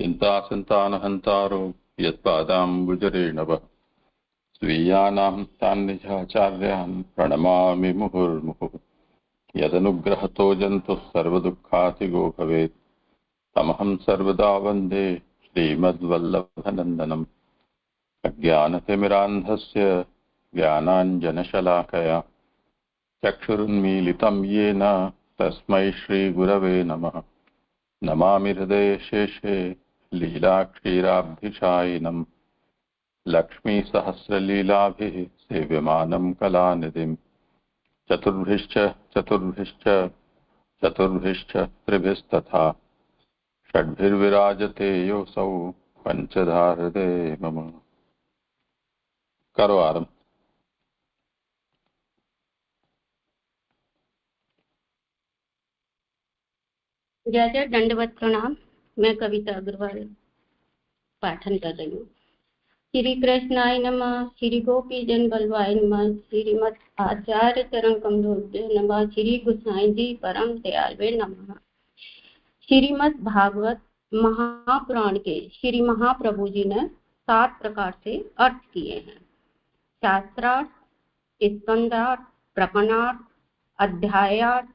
चिन्तासन्तानहन्तारो यत्पादाम्बुजरेणव स्वीयानां तान् निजाचार्यान् प्रणमामि मुहुर्मुहुः। यदनुग्रहतो जन्तुः सर्वदुःखातिगो भवेत् तमहं सर्वदा वन्दे श्रीमद्वल्लभनन्दनम्। अज्ञानतिमिरान्धस्य ज्ञानाञ्जनशलाकया चक्षुरुन्मीलितं येन तस्मै श्रीगुरवे नमः। नमामि हृदयशेषे लीलाक्षीराब्धिशायिनम् लक्ष्मीसहस्रलीलाभिः सेव्यमानं कलानिधिम्। चतुर्भिश्च त्रिभिस्तथा षड्भिर्विराजते योऽसौ पञ्चधा हृदये मम। करो आरंभ। जय जय दंडवत प्रणाम। मैं कविता अग्रवाल पाठन कर रही हूँ। श्री कृष्णाय नमः, श्री गोपी जन बलवाय नमः, श्रीमद आचार्य चरण कमलोभ्यो नमः, श्री गोसाई जी परम दयालवे नमः। श्रीमद भागवत महापुराण के श्री महाप्रभु जी ने 7 प्रकार से अर्थ किए हैं। शास्त्रार्थ, स्कंदार्थ, प्रकरणार्थ, अध्यायार्थ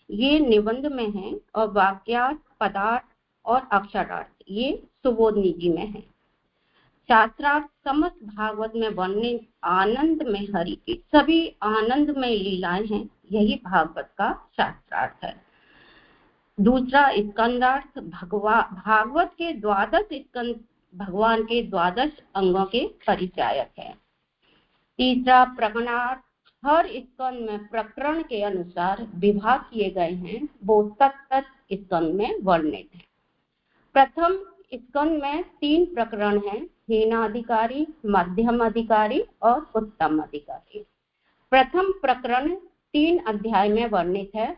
ये निबंध में है और वाक्यार्थ, पदार्थ और अक्षरार्थ ये सुबोधनी जी में है। शास्त्रार्थ समस्त भागवत में वर्णित आनंद में हरि की सभी आनंदमय लीलाएं हैं, यही भागवत का शास्त्रार्थ है। दूसरा स्कंदार्थ भागवत के 12 स्कंद भगवान के 12 अंगों के परिचायक है। तीसरा प्रकरणार्थ हर स्कंद में प्रकरण के अनुसार विभाग किए गए हैं, वो तत्त स्कंद में वर्णित है। प्रथम स्कंद में 3 प्रकरण हैं, हीनाधिकारी, मध्यम अधिकारी और उत्तम अधिकारी। प्रथम प्रकरण 3 अध्याय में वर्णित है,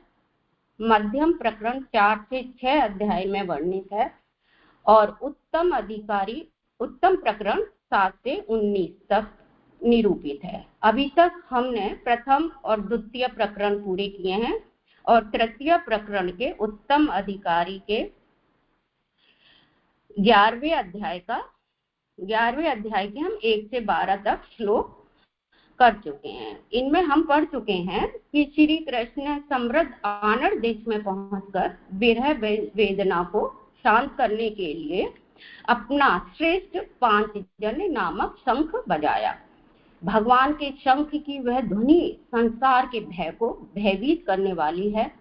मध्यम प्रकरण 4 से 6 अध्याय में वर्णित है और उत्तम प्रकरण 7 से 19 तक निरूपित है। अभी तक हमने प्रथम और द्वितीय प्रकरण पूरे किए हैं और तृतीय प्रकरण के उत्तम अधिकारी के 11वें अध्याय के हम 1 से 12 तक श्लोक कर चुके हैं। इनमें हम पढ़ चुके हैं कि श्री कृष्ण समृद्ध आनंद देश में पहुंचकर विरह वेदना को शांत करने के लिए अपना श्रेष्ठ पांचजन्य नामक शंख बजाया। भगवान के शंख की वह ध्वनि संसार के भय को भयभीत करने वाली है।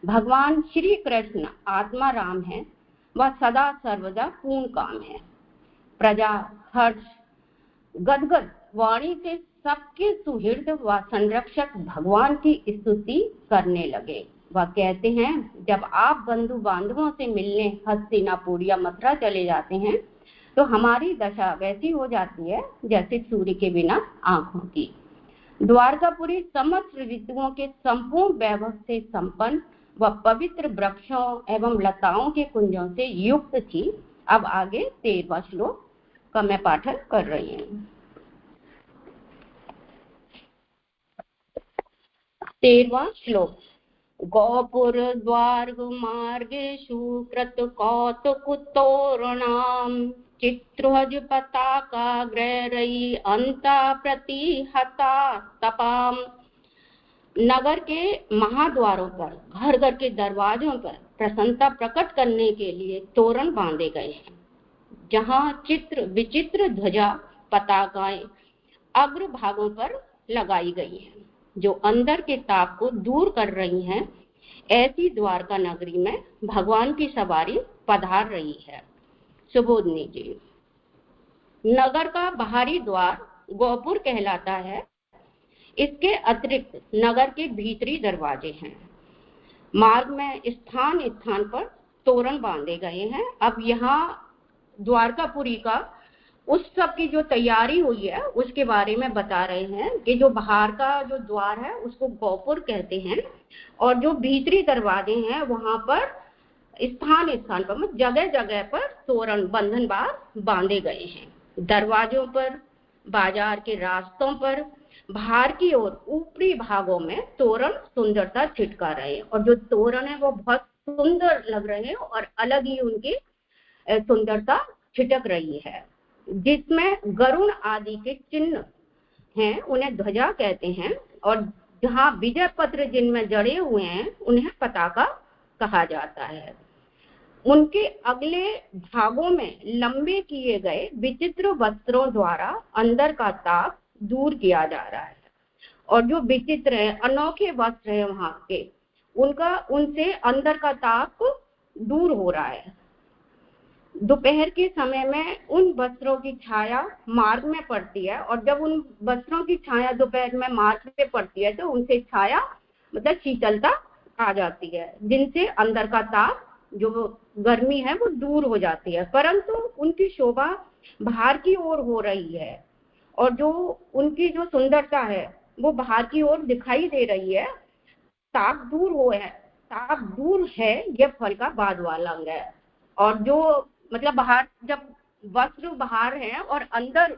भगवान श्री कृष्ण आत्मा राम है, वह सदा सर्वदा पूर्ण काम है। प्रजा हर्ष गदगद वाणी से सबके सुहृद व संरक्षक भगवान की स्तुति करने लगे। वह कहते हैं, जब आप बंधु बांधवों से मिलने हस्तिनापुर या मथुरा चले जाते हैं तो हमारी दशा वैसी हो जाती है जैसे सूर्य के बिना आंखों की। द्वारकापुरी समस्त ऋतुओं के संपूर्ण वैभव से संपन्न व पवित्र वृक्षों एवं लताओं के कुंजों से युक्त थी। अब आगे 13वां श्लोक का मैं पाठन कर रही हूँ। 13वां श्लोक। गोपुर द्वार मार्गेषु कृत कौतुकतोरणाम चित्रध्वज पताकाग्रैरयि अन्ता प्रतिहता तपाम। नगर के महाद्वारों पर, घर घर के दरवाजों पर प्रसन्नता प्रकट करने के लिए तोरण बांधे गए हैं, जहां चित्र विचित्र ध्वजा पताकाएं अग्र भागों पर लगाई गई हैं, जो अंदर के ताप को दूर कर रही हैं। ऐसी द्वारका नगरी में भगवान की सवारी पधार रही है। सुबोधनी जी। नगर का बाहरी द्वार गोपुर कहलाता है। इसके अतिरिक्त नगर के भीतरी दरवाजे हैं। मार्ग में स्थान स्थान पर तोरण बांधे गए हैं। अब यहाँ द्वारकापुरी का उत्सव की जो तैयारी हुई है उसके बारे में बता रहे हैं कि जो बाहर का जो द्वार है उसको गोपुर कहते हैं और जो भीतरी दरवाजे हैं वहां पर स्थान स्थान पर जगह जगह पर तोरण बंधनवार बांधे गए हैं। दरवाजों पर, बाजार के रास्तों पर, बाहर की ओर ऊपरी भागों में तोरण सुंदरता छिटका रहे हैं और जो तोरण है वो बहुत सुंदर लग रहे हैं और अलग ही उनकी सुंदरता छिटक रही है, जिसमें गरुण आदि के चिन्ह हैं, उन्हें ध्वजा कहते हैं, और जहाँ विजय पत्र जिनमें जड़े हुए हैं उन्हें पताका कहा जाता है। उनके अगले भागों में लंबे किए गए विचित्र वस्त्रों द्वारा अंदर का ताप दूर किया जा रहा है, और जो विचित्र है, अनोखे वस्त्र है वहां के, उनसे अंदर का ताप दूर हो रहा है। दोपहर के समय में उन वस्त्रों की छाया मार्ग में पड़ती है, और जब उन वस्त्रों की छाया दोपहर में मार्ग पे पड़ती है तो उनसे छाया मतलब शीतलता आ जाती है, जिनसे अंदर का ताप जो गर्मी है वो दूर हो जाती है। परंतु उनकी शोभा बाहर की ओर हो रही है, और जो उनकी जो सुंदरता है वो बाहर की ओर दिखाई दे रही है। ताप दूर है, यह फल का बाद वाला अंग है। और जो मतलब बाहर, जब वस्त्र बाहर है और अंदर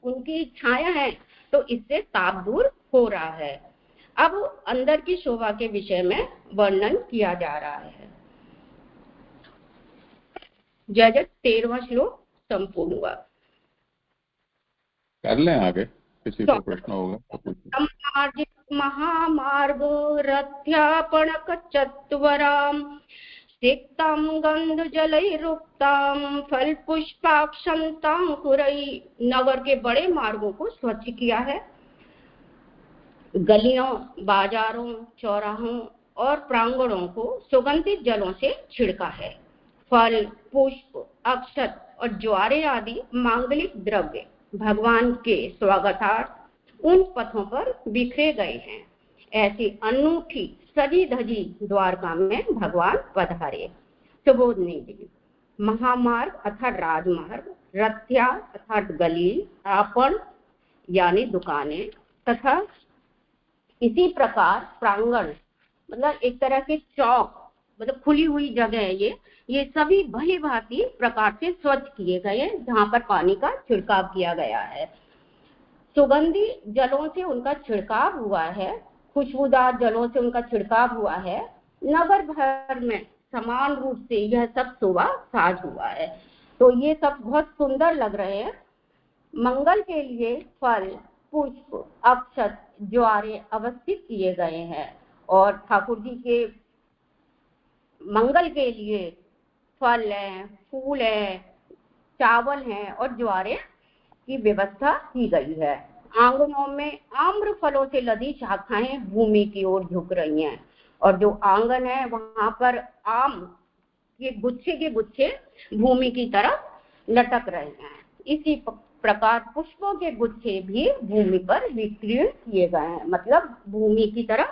उनकी छाया है तो इससे ताप दूर हो रहा है। अब अंदर की शोभा के विषय में वर्णन किया जा रहा है। जय जय 13वां श्लोक संपूर्ण हुआ। कर लें आगे, किसी को प्रश्न होगा तो पूछिए। महामार्ग रथ्यापणक चत्वराम सिक्तां गंधजलैरुक्तां फल पुष्पाक्षंतांकुरै। नगर के बड़े मार्गों को स्वच्छ किया है, गलियों, बाजारों, चौराहों और प्रांगणों को सुगंधित जलों से छिड़का है। फल, पुष्प, अक्षत और ज्वारे आदि मांगलिक द्रव्य भगवान के स्वागतार्थ उन पथों पर बिखरे गए हैं। ऐसी अनूठी सजी धजी द्वारका में भगवान पधारे। सुबोधनी जी, महामार्ग अर्थात राजमार्ग, रथ्या अर्थात गली, आपण यानी दुकानें, तथा इसी प्रकार प्रांगण मतलब एक तरह के चौक, मतलब खुली हुई जगह है, ये सभी भली भांति प्रकार से स्वच्छ किए गए हैं, जहां पर पानी का छिड़काव किया गया है। सुगंधी जलों से उनका छिड़काव हुआ है, खुशबूदार जलों से उनका छिड़काव हुआ है। नगर भर में समान रूप से यह सब शोभा साज हुआ है। तो ये सब बहुत सुंदर लग रहे हैं। मंगल के लिए फल, पुष्प, अक्षत, ज्वारे अवस्थित किए गए हैं, और ठाकुर जी के मंगल के लिए फल है, फूल है, चावल है और ज्वारे की व्यवस्था की गई है। आंगनों में आम्र फलों से लदी शाखाएं भूमि की ओर झुक रही हैं, और जो आंगन है वहां पर आम के गुच्छे भूमि की तरफ लटक रहे हैं। इसी प्रकार पुष्पों के गुच्छे भी भूमि पर विकीर्ण किए गए हैं, मतलब भूमि की तरफ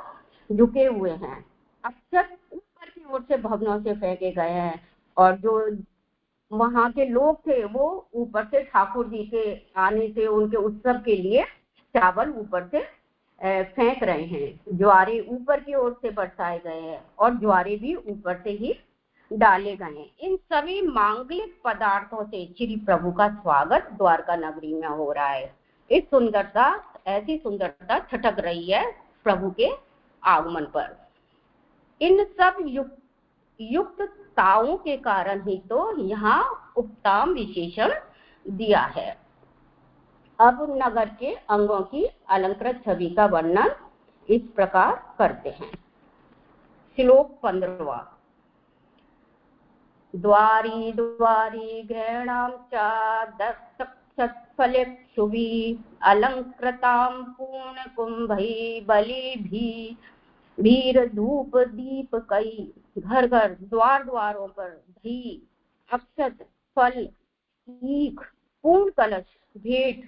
झुके हुए हैं। अक्षत ऊपर की ओर से भवनों से फेंके गए हैं, और जो वहां के लोग थे वो ऊपर से ठाकुर जी के आने से उनके उत्सव के लिए चावल ऊपर से फेंक रहे हैं। ज्वारे ऊपर की ओर से बरसाए गए हैं, और ज्वारे भी ऊपर से ही डाले गए हैं। इन सभी मांगलिक पदार्थों से श्री प्रभु का स्वागत द्वारका नगरी में हो रहा है। ऐसी सुंदरता छटक रही है प्रभु के आगमन पर। इन सब युक्तताओं के कारण ही तो यहाँ उपताम विशेषण दिया है। अब नगर के अंगों की अलंकृत छवि का वर्णन इस प्रकार करते हैं। श्लोक 15वां। द्वारी द्वारी ग्रहणां च दक्षफलेक्षुभि अलंकृतां पूर्ण कुंभै बलिभि भीर धूप दीप कई। घर घर द्वार द्वारों पर घी, अक्षत, फल, ईख, पूर्ण कलश, भेंट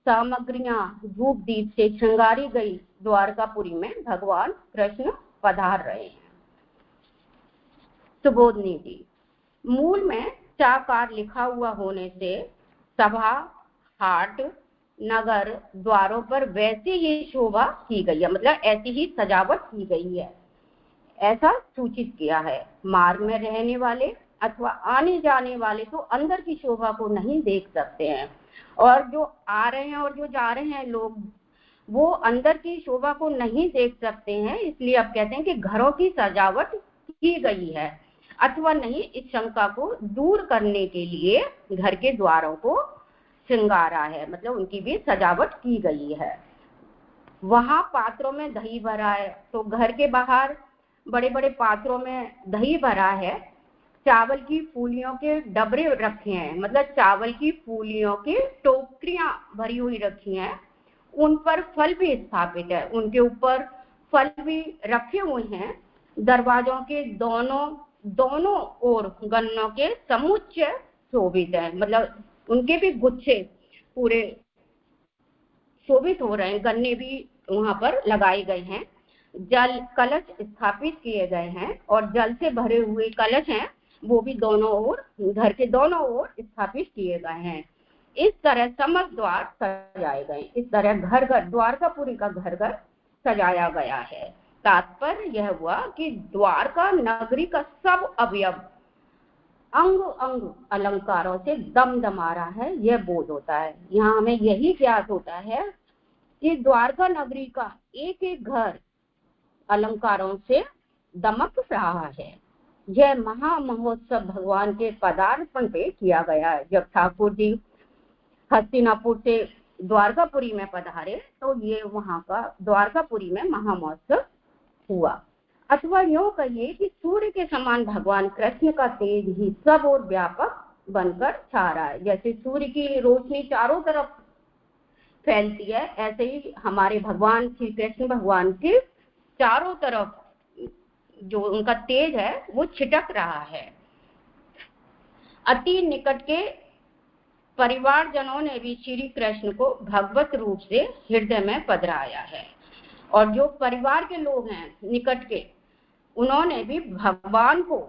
सामग्रियां धूप दीप से श्रृंगारी गई द्वारकापुरी में भगवान कृष्ण पधार रहे हैं। सुबोधनी जी, मूल में चाकार लिखा हुआ होने से सभा, हाट, नगर द्वारों पर वैसी ही शोभा की गई है, मतलब ऐसी ही सजावट की गई है, ऐसा सूचित किया है। मार्ग में रहने वाले अथवा आने जाने वाले तो अंदर की शोभा को नहीं देख सकते हैं, और जो आ रहे हैं और जो जा रहे हैं लोग, वो अंदर की शोभा को नहीं देख सकते हैं। इसलिए अब कहते हैं कि घरों की सजावट की गई है। अथवा नहीं, इस शंका को दूर करने के लिए घर के द्वारों को श्रृंगारा है, मतलब उनकी भी सजावट की गई है। वहां पात्रों में दही भरा है, तो घर के बाहर बड़े बड़े पात्रों में दही भरा है। चावल की फूलियों के डबरे रखे हैं, मतलब चावल की फूलियों की टोकरियां भरी हुई रखी हैं। उन पर फल भी स्थापित है, उनके ऊपर फल भी रखे हुए हैं। दरवाजों के दोनों ओर गन्नों के समुच्चय शोभित है, मतलब उनके भी गुच्छे पूरे शोभित हो रहे हैं, गन्ने भी वहां पर लगाए गए हैं। जल कलश स्थापित किए गए हैं और जल से भरे हुए कलश हैं, वो भी दोनों ओर, घर के दोनों ओर स्थापित किए गए हैं। इस तरह समस्त द्वार सजाए गए, इस तरह घर घर द्वारकापुरी का घर घर सजाया गया है। तात्पर्य यह हुआ कि द्वारका नगरी का सब अवयव अंग अंग अलंकारों से दमदमा रहा है, यह बोध होता है। यहाँ हमें यही ज्ञात होता है कि द्वारका नगरी का एक एक घर अलंकारों से दमक रहा है। यह महामहोत्सव भगवान के पदार्पण पे किया गया है। जब ठाकुर जी हस्तिनापुर से द्वारकापुरी में पधारे तो ये वहां का द्वारकापुरी में महामहोत्सव हुआ। अथवा यूं कहिए कि सूर्य के समान भगवान कृष्ण का तेज ही सब और व्यापक बनकर छा रहा है। जैसे सूर्य की रोशनी चारों तरफ फैलती है, ऐसे ही हमारे भगवान श्री कृष्ण भगवान के चारों तरफ जो उनका तेज है वो छिटक रहा है। अति निकट के परिवारजनों ने भी श्री कृष्ण को भगवत रूप से हृदय में पधराया है, और जो परिवार के लोग हैं निकट के, उन्होंने भी भगवान को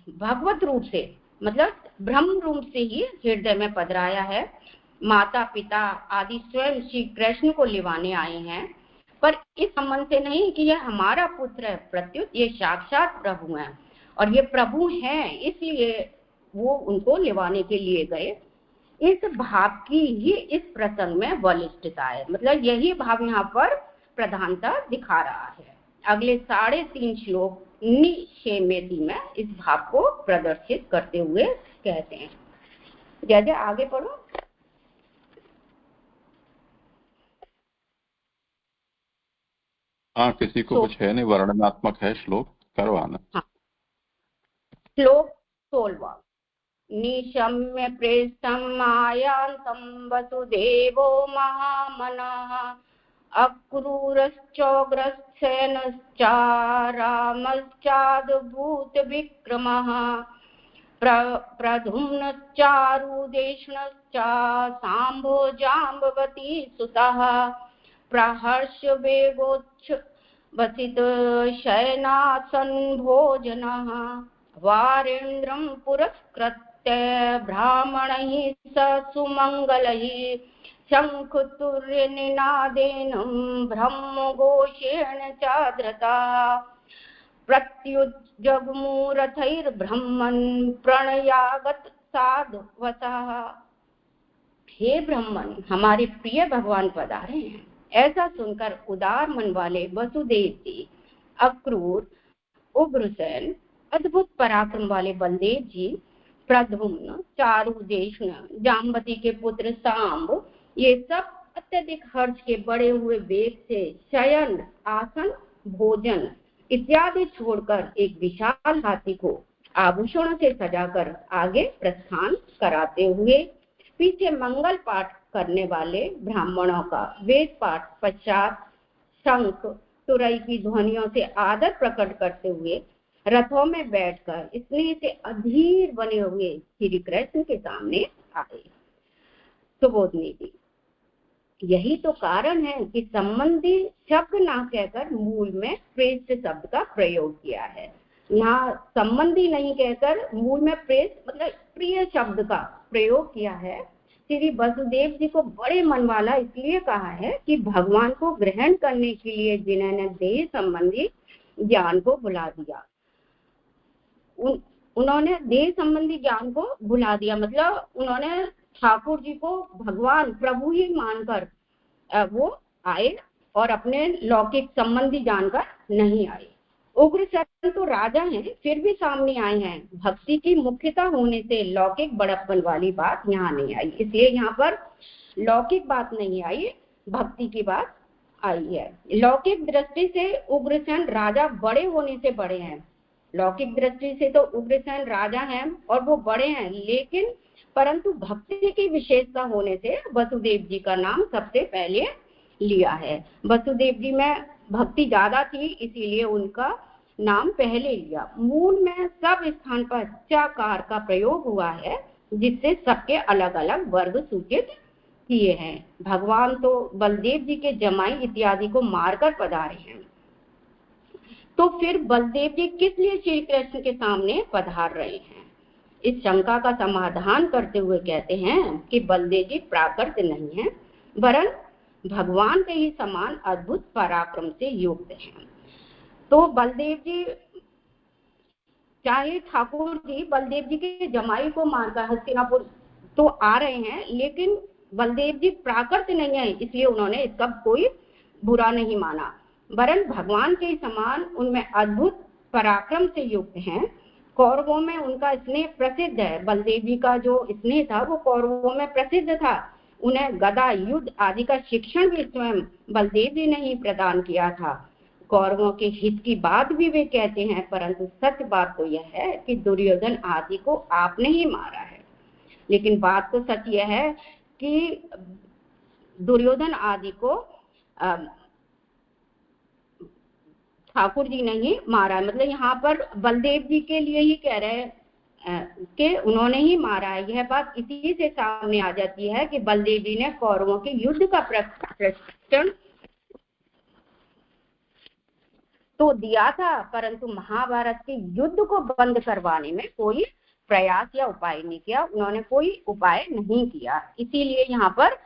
भगवत रूप से, मतलब ब्रह्म रूप से ही हृदय में पधराया है। माता पिता आदि स्वयं श्री कृष्ण को लिवाने आए हैं, पर इस संबंध से नहीं कि यह हमारा पुत्र है, प्रत्युत ये साक्षात प्रभु हैं, और ये प्रभु हैं इसलिए वो उनको लिवाने के लिए गए। इस भाव की ही इस प्रसंग में बलिष्ठता है, मतलब यही भाव यहाँ पर प्रधानता दिखा रहा है। अगले 3.5 श्लोक निषेमेति में इस भाव को प्रदर्शित करते हुए कहते हैं। जय जय, आगे पढ़ो। हाँ, किसी को कुछ है नहीं, वर्णनात्मक है श्लोक, करवाना। हाँ। श्लोक 16। निशम्य प्रेष्ठम् आयान्तं वसुदेवो महामनः अक्रूरश्चोग्रसेनश्चारामश्चाद्भूतविक्रमः प्रद्युम्नश्चारुदेष्णश्च साम्भो जाम्बवती सुतः प्रहर्षवेगोच्छ्वसितशयनासन् भोजनः वारेन्द्रं पुरस्कृत्य ब्राह्मणैः स सुमङ्गलैः शङ्खतुल्यनिनादेन ब्रह्मघोषेण च धृतः प्रत्युज्जग्मुरथैर्ब्रह्मन् प्रणयागत साधुवसः। हे ब्रह्मन, हमारे प्रिय भगवान पधारे हैं। ऐसा सुनकर उदार मन वाले वसुदेव जी, अक्रूर, उग्रसेन, अद्भुत पराक्रम वाले बलदेव जी, प्रद्युम्न, चारुदेष्ण, जाम्बती के पुत्र सांब, ये सब अत्यधिक हर्ष के बढ़े हुए वेग से शयन, आसन, भोजन इत्यादि छोड़कर एक विशाल हाथी को आभूषणों से सजाकर आगे प्रस्थान कराते हुए पीछे मंगल पाठ करने वाले ब्राह्मणों का वेद पाठ पश्चात शंख तुरई की ध्वनियों से आदर प्रकट करते हुए रथों में बैठकर स्नेह से अधीर बने हुए श्री कृष्ण के सामने आए। सुबोधनी जी, यही तो कारण है कि संबंधी शब्द ना कहकर मूल में प्रेष्ठ शब्द का प्रयोग किया है। यहाँ संबंधी नहीं कहकर मूल में प्रेष्ठ मतलब प्रिय शब्द का प्रयोग किया है। श्री वसुदेव जी को बड़े मन वाला इसलिए कहा है कि भगवान को ग्रहण करने के लिए जिन्होंने देह संबंधी ज्ञान को भुला दिया, उन्होंने देह संबंधी ज्ञान को भुला दिया, मतलब उन्होंने ठाकुर जी को भगवान प्रभु ही मानकर वो आए और अपने लौकिक संबंधी जानकर नहीं आए। उग्र परंतु राजा हैं फिर भी सामने आए हैं। भक्ति की मुख्यता होने से लौकिक बड़प्पन वाली बात यहाँ नहीं आई, इसलिए यहाँ पर लौकिक बात नहीं आई, भक्ति की बात आई है। लौकिक दृष्टि से उग्रसेन राजा बड़े होने से बड़े हैं, लौकिक दृष्टि से तो उग्रसेन राजा हैं और वो बड़े हैं, लेकिन परंतु भक्ति की विशेषता होने से वसुदेव जी का नाम सबसे पहले लिया है। वसुदेव जी में भक्ति ज्यादा थी, इसीलिए उनका नाम पहले लिया। मूल में सब स्थान पर चकार का प्रयोग हुआ है, जिससे सबके अलग अलग वर्ग सूचित किए हैं। भगवान तो बलदेव जी के जमाई इत्यादि को मारकर पधारे हैं, तो फिर बलदेव जी किस लिए श्री कृष्ण के सामने पधार रहे हैं? इस शंका का समाधान करते हुए कहते हैं कि बलदेव जी प्राकृत नहीं है, वरन भगवान के ही समान अद्भुत पराक्रम से युक्त हैं। तो बलदेव जी, चाहे ठाकुर जी बलदेव जी के जमाई को मारकर हस्तिनापुर तो आ रहे हैं, लेकिन बलदेव जी प्राकृत नहीं है, इसलिए उन्होंने इसका कोई बुरा नहीं माना, वरन भगवान के समान उनमें अद्भुत पराक्रम से युक्त हैं। कौरवों में उनका स्नेह प्रसिद्ध है, बलदेव जी का जो स्नेह था वो कौरवों में प्रसिद्ध था। उन्हें गदा युद्ध आदि का शिक्षण भी स्वयं बलदेव जी ने ही प्रदान किया था। कौरवों के हित की बात भी वे कहते हैं, परंतु सच बात तो यह है कि दुर्योधन आदि को आपने ही मारा है। लेकिन बात तो सच यह है कि दुर्योधन आदि को ठाकुर जी ने ही मारा है। मतलब यहाँ पर बलदेव जी के लिए ही कह रहे हैं कि उन्होंने ही मारा है। यह बात इसी से सामने आ जाती है कि बलदेव जी ने कौरवों के युद्ध का प्रशिक्षण तो दिया था, परंतु महाभारत के युद्ध को बंद करवाने में कोई प्रयास या उपाय नहीं किया, उन्होंने कोई उपाय नहीं किया। इसीलिए यहाँ पर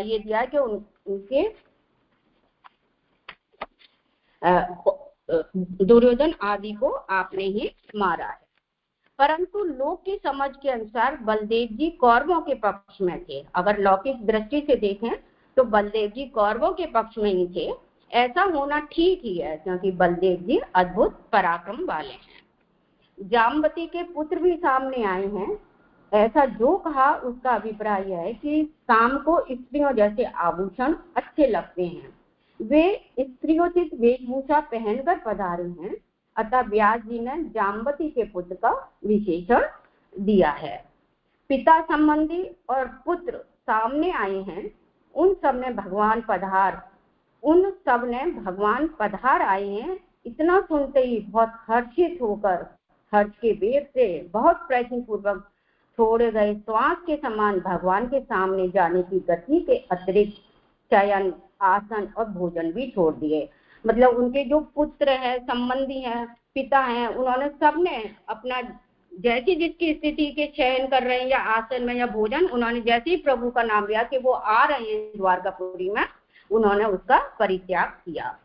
ये दिया कि उनके दुर्योधन आदि को आपने ही मारा है। परंतु लोक की समझ के अनुसार बलदेव जी कौरवों के पक्ष में थे। अगर लौकिक दृष्टि से देखें तो बलदेव जी कौरवों के पक्ष में ही थे। ऐसा होना ठीक ही है, क्योंकि बलदेव जी अद्भुत पराक्रम वाले हैं। जाम्बती के पुत्र भी सामने आए हैं। ऐसा जो कहा उसका अभिप्राय है कि शाम को स्त्रियों जैसे आभूषण अच्छे लगते हैं, वे स्त्रियोचित वेशभूषा पहनकर पधारे हैं, अतः व्यास जी ने जाम्बती के पुत्र का विशेषण दिया है। पिता संबंधी और पुत्र सामने आए हैं, उन सब ने भगवान पधार आए हैं। इतना सुनते ही बहुत हर्षित होकर हर्ष के वेग से बहुत प्रयत्न पूर्वक छोड़े गए श्वास के समान भगवान के सामने जाने की गति के अतिरिक्त शयन, आसन और भोजन भी छोड़ दिए। मतलब उनके जो पुत्र है, संबंधी हैं, पिता हैं, उन्होंने सबने अपना जैसी जिसकी स्थिति के चयन कर रहे हैं या आसन में या भोजन, उन्होंने जैसे ही प्रभु का नाम लिया कि वो आ रहे हैं द्वारकापुरी में, उन्होंने उसका परित्याग किया।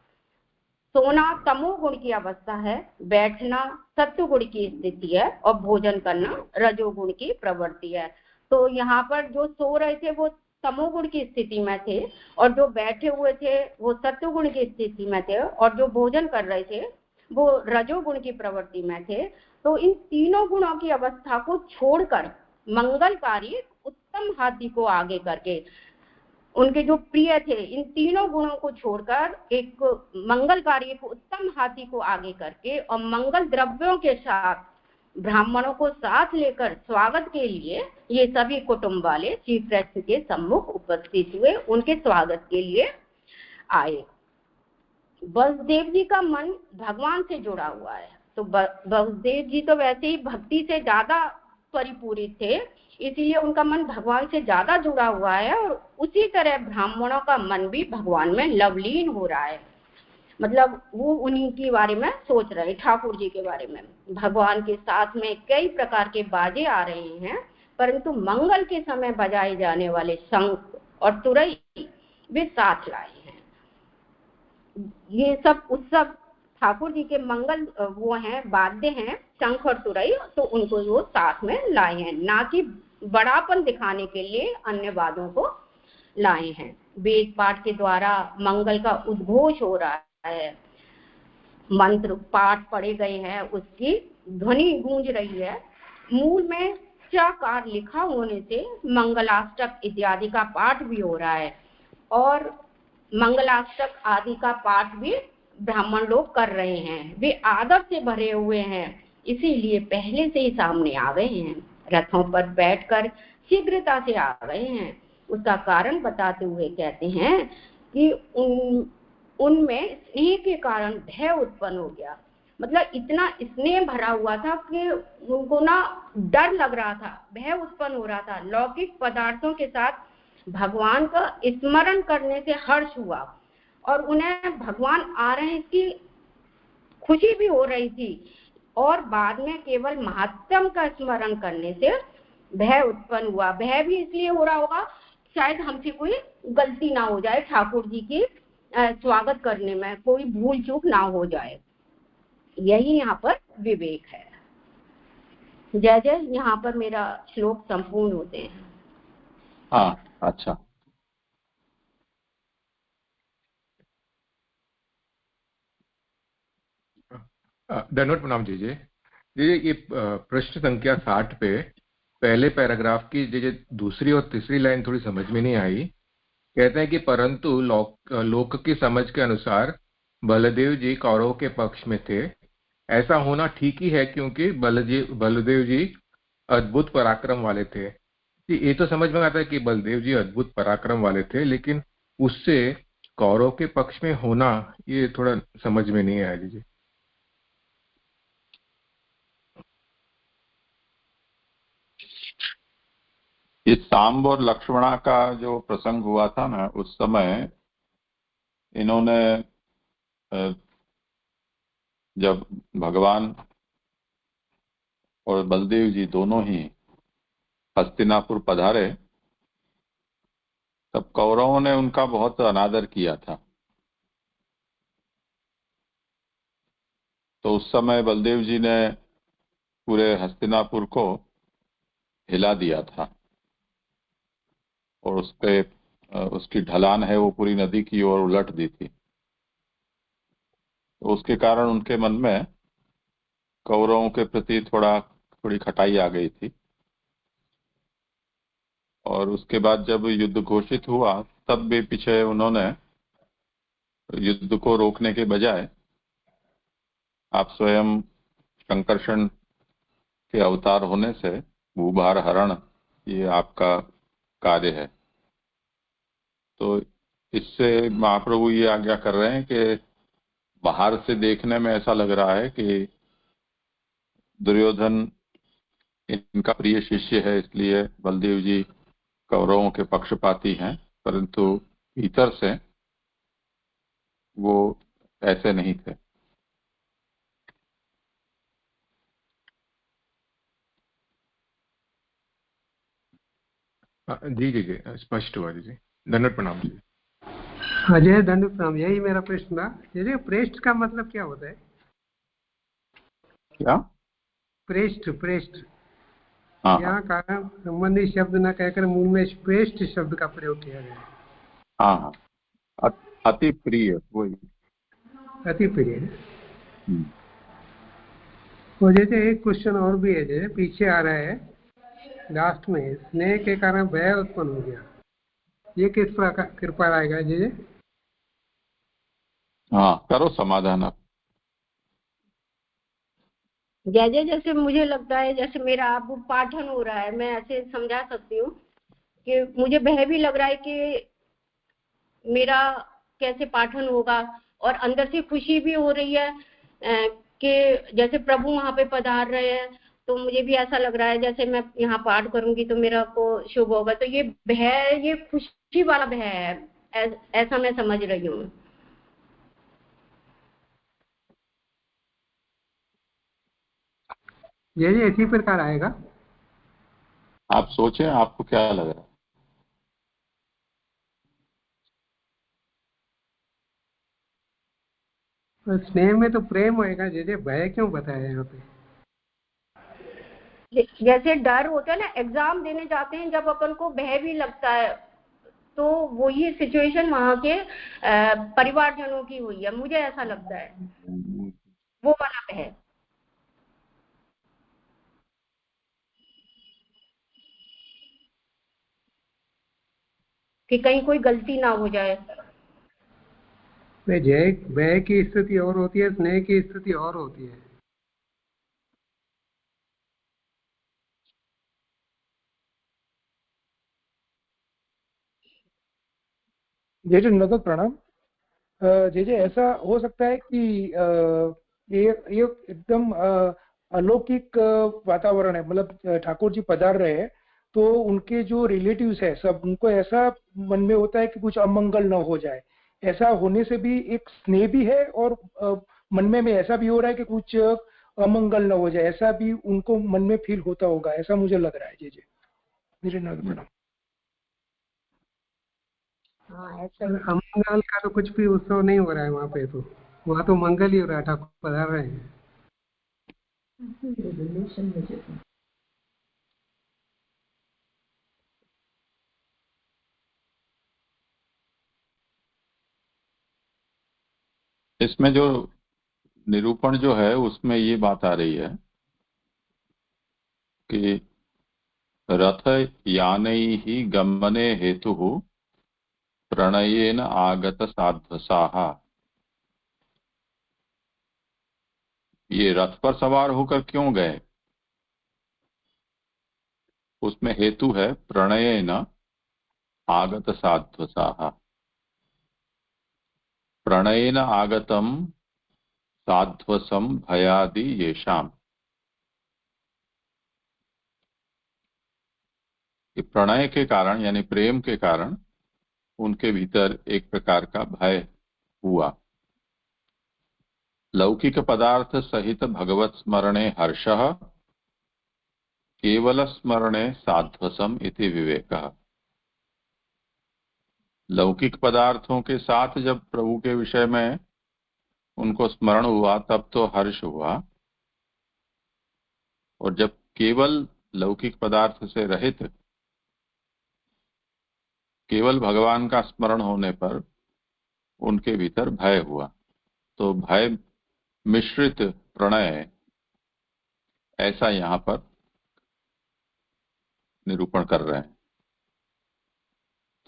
सोना तमोगुण की अवस्था है, बैठना सत्वगुण की स्थिति है और भोजन करना रजोगुण की प्रवृत्ति है। तो यहाँ पर जो सो रहे थे वो तमोगुण की स्थिति में थे, और जो बैठे हुए थे वो सत्वगुण की स्थिति में थे, और जो भोजन कर रहे थे वो रजोगुण की प्रवृत्ति में थे। तो इन तीनों गुणों की अवस्था को छोड़कर मंगलकारी उत्तम हाथी को आगे करके, उनके जो प्रिय थे, इन तीनों गुणों को छोड़कर एक मंगलकारी एक उत्तम हाथी को आगे करके और मंगल द्रव्यों के साथ ब्राह्मणों को साथ लेकर स्वागत के लिए ये सभी कुटुंब वाले श्री कृष्ण के सम्मुख उपस्थित हुए, उनके स्वागत के लिए आए। बलदेव जी का मन भगवान से जुड़ा हुआ है, तो बलदेव जी तो वैसे ही भक्ति से ज्यादा परिपूरित थे, इसीलिए उनका मन भगवान से ज्यादा जुड़ा हुआ है, और उसी तरह ब्राह्मणों का मन भी भगवान में लवलीन हो रहा है। मतलब वो उन्हीं के बारे में सोच रहे हैं, ठाकुर जी के बारे में। भगवान के साथ में कई प्रकार के बाजे आ रहे हैं, परंतु मंगल के समय बजाए जाने वाले शंख और तुरई वे साथ लाए हैं। ये सब उत्सव ठाकुर जी के मंगल वो हैं, वाद्य हैं, शंख और तुरई, तो उनको वो साथ में लाए हैं, ना कि बड़ापन दिखाने के लिए अन्य वाद्यों को लाए हैं। वेद पाठ के द्वारा मंगल का उद्घोष हो रहा है। मंत्र पाठ पढ़े गए हैं उसकी ध्वनि गूंज रही है। मूल में चकार लिखा होने से मंगलाष्टक इत्यादि का पाठ भी हो रहा है और मंगलाष्टक आदि का पाठ भी ब्राह्मण लोग कर रहे हैं। वे आदर से भरे हुए हैं, इसीलिए पहले से ही सामने आ गए हैं। रथों पर बैठकर शीघ्रता से आ गए हैं। उसका कारण बताते हुए कहते हैं कि उनमें स्नेह के कारण भय उत्पन्न हो गया। मतलब इतना स्नेह भरा हुआ था कि उनको ना डर लग रहा था, भय उत्पन्न हो रहा था। लौकिक पदार्थों के साथ भगवान का स्मरण करने से हर्ष हुआ और उन्हें भगवान आ रहे हैं इसकी खुशी भी हो रही थी, और बाद में केवल महात्म का स्मरण करने से भय उत्पन्न हुआ। भय भी इसलिए हो रहा होगा शायद हमसे कोई गलती ना हो जाए, ठाकुर जी की स्वागत करने में कोई भूल चूक ना हो जाए। यही यहाँ पर विवेक है। जय जय। यहाँ पर मेरा श्लोक संपूर्ण होते हैं। हाँ, अच्छा। धन्यवाद। प्रणाम जी। ये पृष्ठ संख्या 60 पे पहले पैराग्राफ की दूसरी और तीसरी लाइन थोड़ी समझ में नहीं आई। कहते हैं कि परंतु लोक की समझ के अनुसार बलदेव जी कौरवों के पक्ष में थे। ऐसा होना ठीक ही है क्योंकि बलदेव जी अद्भुत पराक्रम वाले थे। ये तो समझ में आता है कि बलदेव जी अद्भुत पराक्रम वाले थे, लेकिन उससे कौरव के पक्ष में होना ये थोड़ा समझ में नहीं आया जी। इस सांब और लक्ष्मणा का जो प्रसंग हुआ था ना, उस समय इन्होंने जब भगवान और बलदेव जी दोनों ही हस्तिनापुर पधारे तब कौरवों ने उनका बहुत अनादर किया था। तो उस समय बलदेव जी ने पूरे हस्तिनापुर को हिला दिया था और उसकी ढलान है वो पूरी नदी की ओर उलट दी थी। तो उसके कारण उनके मन में कौरवों के प्रति थोड़ी खटाई आ गई थी। और उसके बाद जब युद्ध घोषित हुआ तब भी पीछे उन्होंने युद्ध को रोकने के बजाय आप स्वयं शंकरषण के अवतार होने से भूभार हरण ये आपका कार्य है। तो इससे महाप्रभु ये आज्ञा कर रहे हैं कि बाहर से देखने में ऐसा लग रहा है कि दुर्योधन इनका प्रिय शिष्य है, इसलिए बलदेव जी कौरवों के पक्षपाती हैं, परंतु भीतर से वो ऐसे नहीं थे। जी स्पष्ट हुआ जी। धन्यवाद। प्रणाम जी। अजय धन्यवाद। प्रणाम। यही मेरा प्रश्न था। जैसे प्रेष्ठ का मतलब क्या होता है? क्या प्रेष्ठ? हाँ, यहाँ कारण संबंधी शब्द न कहकर मूल में प्रेष्ठ शब्द का प्रयोग किया गया है। हाँ, अति प्रिय, वही अति प्रिय। और जैसे एक क्वेश्चन और भी है, जैसे पीछे आ रहा है लास्ट में, स्नेह के कारण भय उत्पन्न हो गया, ये किस प्रकार कृपा आएगा जी? हाँ, करो समाधान आप। जैसे जैसे मुझे लगता है जैसे मेरा आप पाठन हो रहा है, मैं ऐसे समझा सकती हूँ कि मुझे भय भी लग रहा है कि मेरा कैसे पाठन होगा, और अंदर से खुशी भी हो रही है कि जैसे प्रभु वहां पे पधार रहे हैं। तो मुझे भी ऐसा लग रहा है जैसे मैं यहाँ पाठ करूंगी तो मेरा को शुभ होगा। तो ये भय, ये खुशी वाला भय है, ऐसा मैं समझ रही हूँ। ये इसी प्रकार आएगा। आप सोचें, आपको क्या लग रहा है? स्नेह में तो प्रेम होएगा, जैसे भय क्यों बताया यहाँ पे? जैसे डर होता है ना, एग्जाम देने जाते हैं जब अपन को भय भी लगता है, तो वही सिचुएशन वहां के परिवारजनों की हुई है, मुझे ऐसा लगता है। वो वाला भय। कि कहीं कोई गलती ना हो जाए। जय भय की स्थिति और होती है, स्नेह की स्थिति और होती है। जय जय नगद प्रणाम। जय जय, ऐसा हो सकता है कि ये एकदम अलौकिक वातावरण है, मतलब ठाकुर जी पधार रहे हैं तो उनके जो रिलेटिव्स है सब, उनको ऐसा मन में होता है कि कुछ अमंगल न हो जाए। ऐसा होने से भी एक स्नेह भी है और मन में ऐसा भी हो रहा है कि कुछ अमंगल न हो जाए, ऐसा भी उनको मन में फील होता होगा, ऐसा मुझे लग रहा है। जय जय। मेरे नगद प्रणाम। हाँ ऐसा ही। अमंगल का तो कुछ भी उत्सव नहीं हो रहा है वहाँ पे, तो वहाँ तो मंगल ही हो रहा है, ठाकुर पधार रहे हैं। इसमें जो निरूपण जो है उसमें ये बात आ रही है कि रथ यानैः गमने हेतुः प्रणयेन आगत साध्वसाः। ये रथ पर सवार होकर क्यों गए, उसमें हेतु है प्रणयेन आगत साध्वसाः। प्रणयेन आगतम साध्वसम भयादि येषाम। कि प्रणय के कारण यानी प्रेम के कारण उनके भीतर एक प्रकार का भय हुआ। लौकिक पदार्थ सहित भगवत स्मरणे हर्षः केवल स्मरणे साध्वसम इति विवेकः। लौकिक पदार्थों के साथ जब प्रभु के विषय में उनको स्मरण हुआ तब तो हर्ष हुआ, और जब केवल लौकिक पदार्थ से रहित केवल भगवान का स्मरण होने पर उनके भीतर भय हुआ। तो भय मिश्रित प्रणय, ऐसा यहाँ पर निरूपण कर रहे हैं।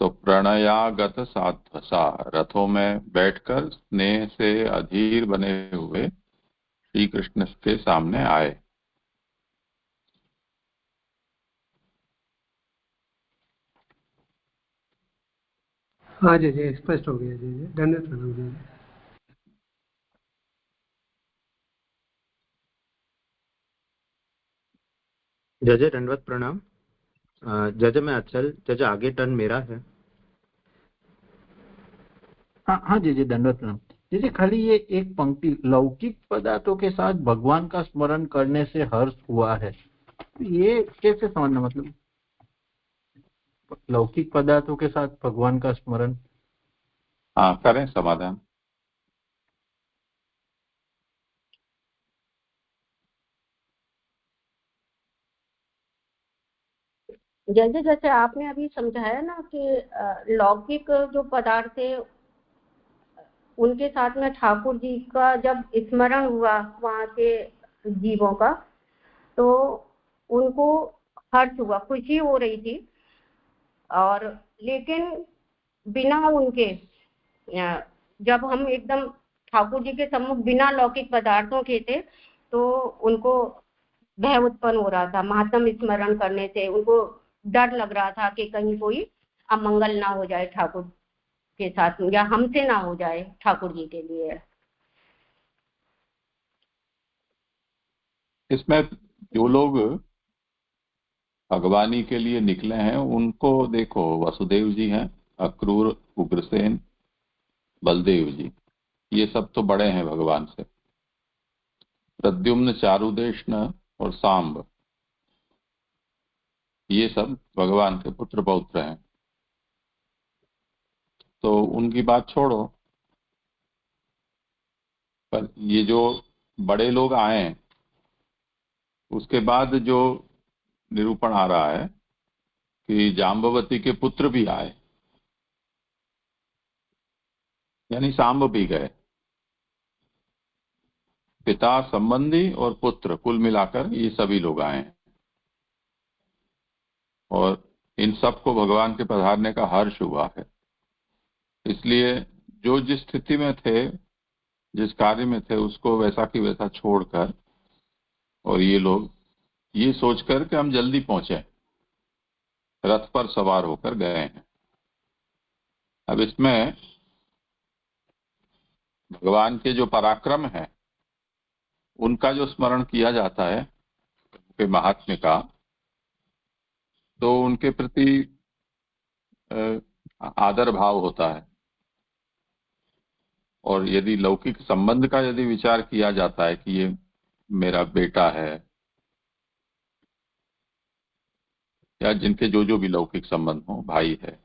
तो प्रणयागत साध्वसा, रथों में बैठकर स्नेह से अधीर बने हुए श्री कृष्ण के सामने आए। हाँ जय जय, स्पष्ट हो गया। जय जय, दंडवत प्रणाम। जय जय। जय जय दंडवत प्रणाम। जय जय, मैं अचल। जय जय, आगे टर्न मेरा है। हाँ हाँ जय जय, दंडवत प्रणाम। जैसे खाली ये एक पंक्ति, लौकिक पदार्थों के साथ भगवान का स्मरण करने से हर्ष हुआ है, ये कैसे समझना? मतलब लौकिक पदार्थों के साथ भगवान का स्मरण। हाँ, करें समाधान। जैसे जैसे आपने अभी समझाया ना कि लौकिक जो पदार्थ है उनके साथ में ठाकुर जी का जब स्मरण हुआ वहां के जीवों का, तो उनको हर्ष हुआ, खुशी हो रही थी। और लेकिन बिना उनके जब हम एकदम ठाकुर जी के सम्मुख बिना लौकिक पदार्थों के थे तो उनको भय उत्पन्न हो रहा था। महात्म स्मरण करने से उनको डर लग रहा था कि कहीं कोई अमंगल ना हो जाए ठाकुर के साथ, या हमसे ना हो जाए ठाकुर जी के लिए। इसमें जो लोग भगवानी के लिए निकले हैं उनको देखो, वसुदेव जी हैं, अक्रूर, उग्रसेन, बलदेव जी, ये सब तो बड़े हैं भगवान से। प्रद्युम्न, चारुदेशन और सांब, ये सब भगवान के पुत्र पौत्र हैं। तो उनकी बात छोड़ो, पर ये जो बड़े लोग आए हैं उसके बाद जो निरूपण आ रहा है कि जाम्बवती के पुत्र भी आए, यानी सांब भी गए। पिता संबंधी और पुत्र कुल मिलाकर ये सभी लोग आए हैं, और इन सबको भगवान के पधारने का हर्ष हुआ है। इसलिए जो जिस स्थिति में थे, जिस कार्य में थे, उसको वैसा की वैसा छोड़कर, और ये लोग ये सोचकर कि हम जल्दी पहुंचे, रथ पर सवार होकर गए हैं। अब इसमें भगवान के जो पराक्रम है उनका जो स्मरण किया जाता है, उनके महात्म्य का, तो उनके प्रति आदर भाव होता है। और यदि लौकिक संबंध का यदि विचार किया जाता है कि ये मेरा बेटा है, या जिनके जो जो भी लौकिक संबंध हो, भाई है,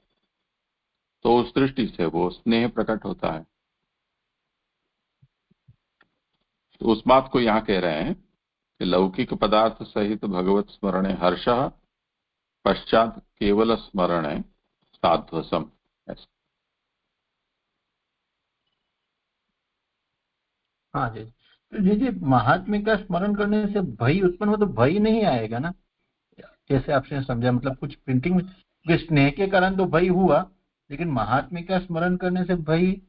तो उस दृष्टि से वो स्नेह प्रकट होता है। तो उस बात को यहाँ कह रहे हैं कि लौकिक पदार्थ सहित भगवत स्मरणे हर्षः पश्चात केवल स्मरणे साध्वसम। हाँ जी। तो जी महात्म्य का स्मरण करने से भय उत्पन्न हो, तो भय नहीं आएगा ना, जैसे आपने समझा, मतलब कुछ प्रिंटिंग में स्नेह के कारण तो भय हुआ, लेकिन महात्म्य का स्मरण करने से भय।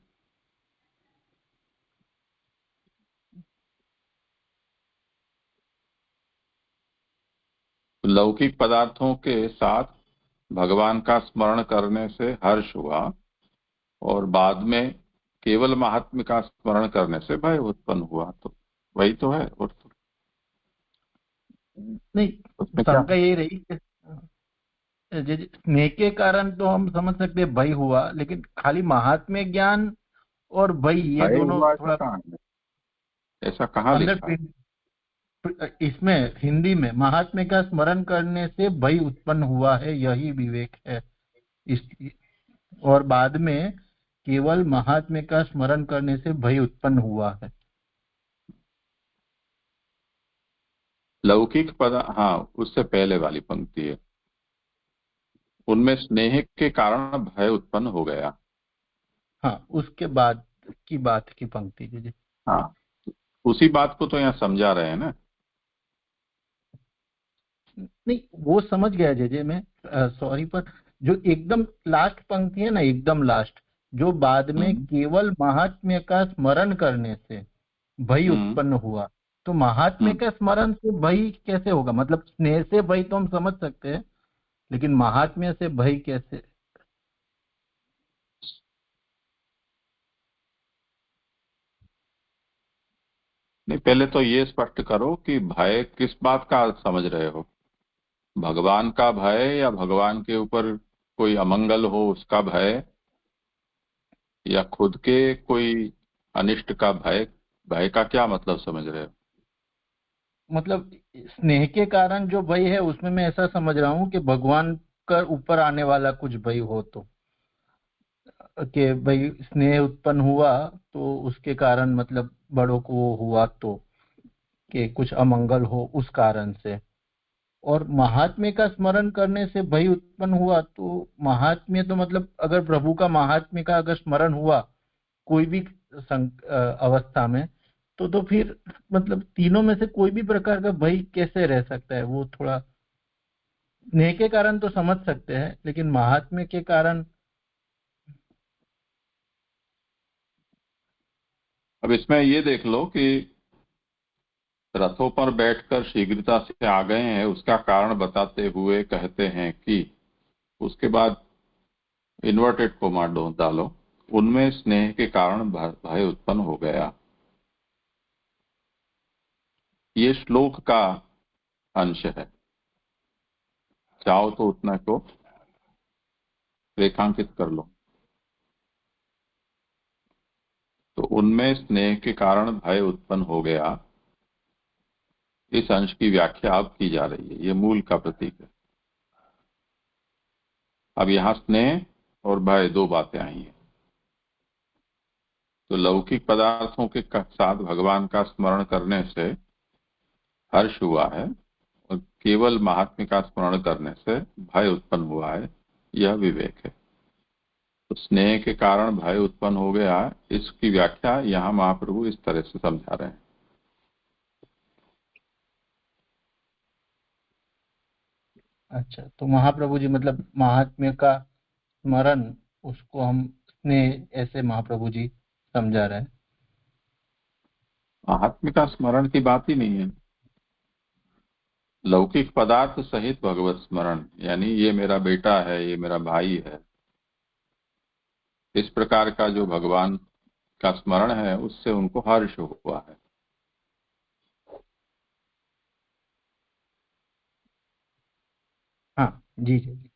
लौकिक पदार्थों के साथ भगवान का स्मरण करने से हर्ष हुआ, और बाद में केवल महात्म्य का स्मरण करने से भय उत्पन्न हुआ। तो वही तो है, और तो नहीं, उसमें क्या? शंका यही रही कि स्नेह के कारण तो हम समझ सकते हैं भय हुआ, लेकिन खाली महात्म्य ज्ञान और भय ये भय दोनों हुआ थोड़ा ऐसा कहाँ अंदर लिखा है? इसमें हिंदी में महात्म्य का स्मरण करने से भय उत्पन्न हुआ है, यही विवेक है इस, और बाद में केवल महात्म्य का स्मरण करने से भय उत्पन्न हुआ है। लौकिक पद, हाँ, उससे पहले वाली पंक्ति है, उनमें स्नेह के कारण भय उत्पन्न हो गया। हाँ, उसके बाद की बात की पंक्ति जी। हाँ, उसी बात को तो यहाँ समझा रहे हैं ना। नहीं, वो समझ गया जे मैं सॉरी, पर जो एकदम लास्ट पंक्ति है ना, एकदम लास्ट, जो बाद में केवल महात्म्य का स्मरण करने से भय उत्पन्न हुआ, तो महात्म्य का स्मरण से भय कैसे होगा? मतलब स्नेह से भय तो हम समझ सकते हैं, लेकिन महात्म्य से भय कैसे? नहीं, पहले तो ये स्पष्ट करो कि भय किस बात का समझ रहे हो, भगवान का भय या भगवान के ऊपर कोई अमंगल हो उसका भय, या खुद के कोई अनिष्ट का भय? भय का क्या मतलब समझ रहे हो? मतलब स्नेह के कारण जो भय है उसमें मैं ऐसा समझ रहा हूँ कि भगवान का ऊपर आने वाला कुछ भय हो, तो कि भाई स्नेह उत्पन्न हुआ तो उसके कारण मतलब बड़ों को वो हुआ, तो कि कुछ अमंगल हो उस कारण से। और महात्म्य का स्मरण करने से भय उत्पन्न हुआ, तो महात्म्य तो मतलब अगर प्रभु का महात्म्य का अगर स्मरण हुआ कोई भी अवस्था में, तो फिर मतलब तीनों में से कोई भी प्रकार का भय कैसे रह सकता है? वो थोड़ा स्नेह के कारण तो समझ सकते हैं, लेकिन महात्म्य के कारण। अब इसमें ये देख लो कि रथों पर बैठकर शीघ्रता से आ गए हैं, उसका कारण बताते हुए कहते हैं कि, उसके बाद इन्वर्टेड कोमा डालो, उनमें स्नेह के कारण भय उत्पन्न हो गया। ये श्लोक का अंश है, चाहो तो उतना को रेखांकित कर लो। तो उनमें स्नेह के कारण भय उत्पन्न हो गया, इस अंश की व्याख्या अब की जा रही है, ये मूल का प्रतीक है। अब यहां स्नेह और भय दो बातें आई हैं। तो लौकिक पदार्थों के साथ भगवान का स्मरण करने से हर्ष हुआ है, और केवल महात्म्य का स्मरण करने से भय उत्पन्न हुआ है, यह विवेक है। तो स्नेह के कारण भय उत्पन्न हो गया, इसकी व्याख्या यहाँ महाप्रभु इस तरह से समझा रहे हैं। अच्छा, तो महाप्रभु जी मतलब महात्म्य का स्मरण, उसको हम स्नेह ऐसे महाप्रभु जी समझा रहे हैं। महात्म्य का स्मरण की बात ही नहीं है, लौकिक पदार्थ सहित भगवत स्मरण, यानी ये मेरा बेटा है, ये मेरा भाई है, इस प्रकार का जो भगवान का स्मरण है उससे उनको हर्ष हुआ है। हाँ जी जी जी।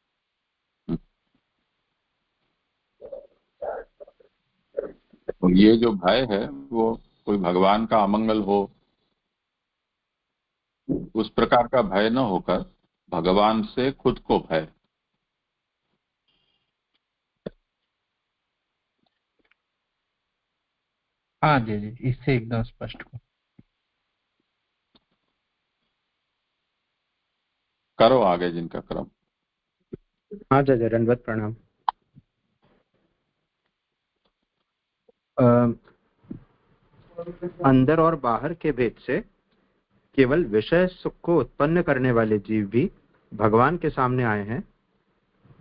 तो ये जो भय है वो कोई भगवान का अमंगल हो उस प्रकार का भय न होकर भगवान से खुद को भय। हाँ जी जी, इससे एकदम स्पष्ट हो। करो आगे जिनका क्रम। हाँ जय दंडवत प्रणाम। अंदर और बाहर के भेद से केवल विषय सुख को उत्पन्न करने वाले जीव भी भगवान के सामने आए हैं,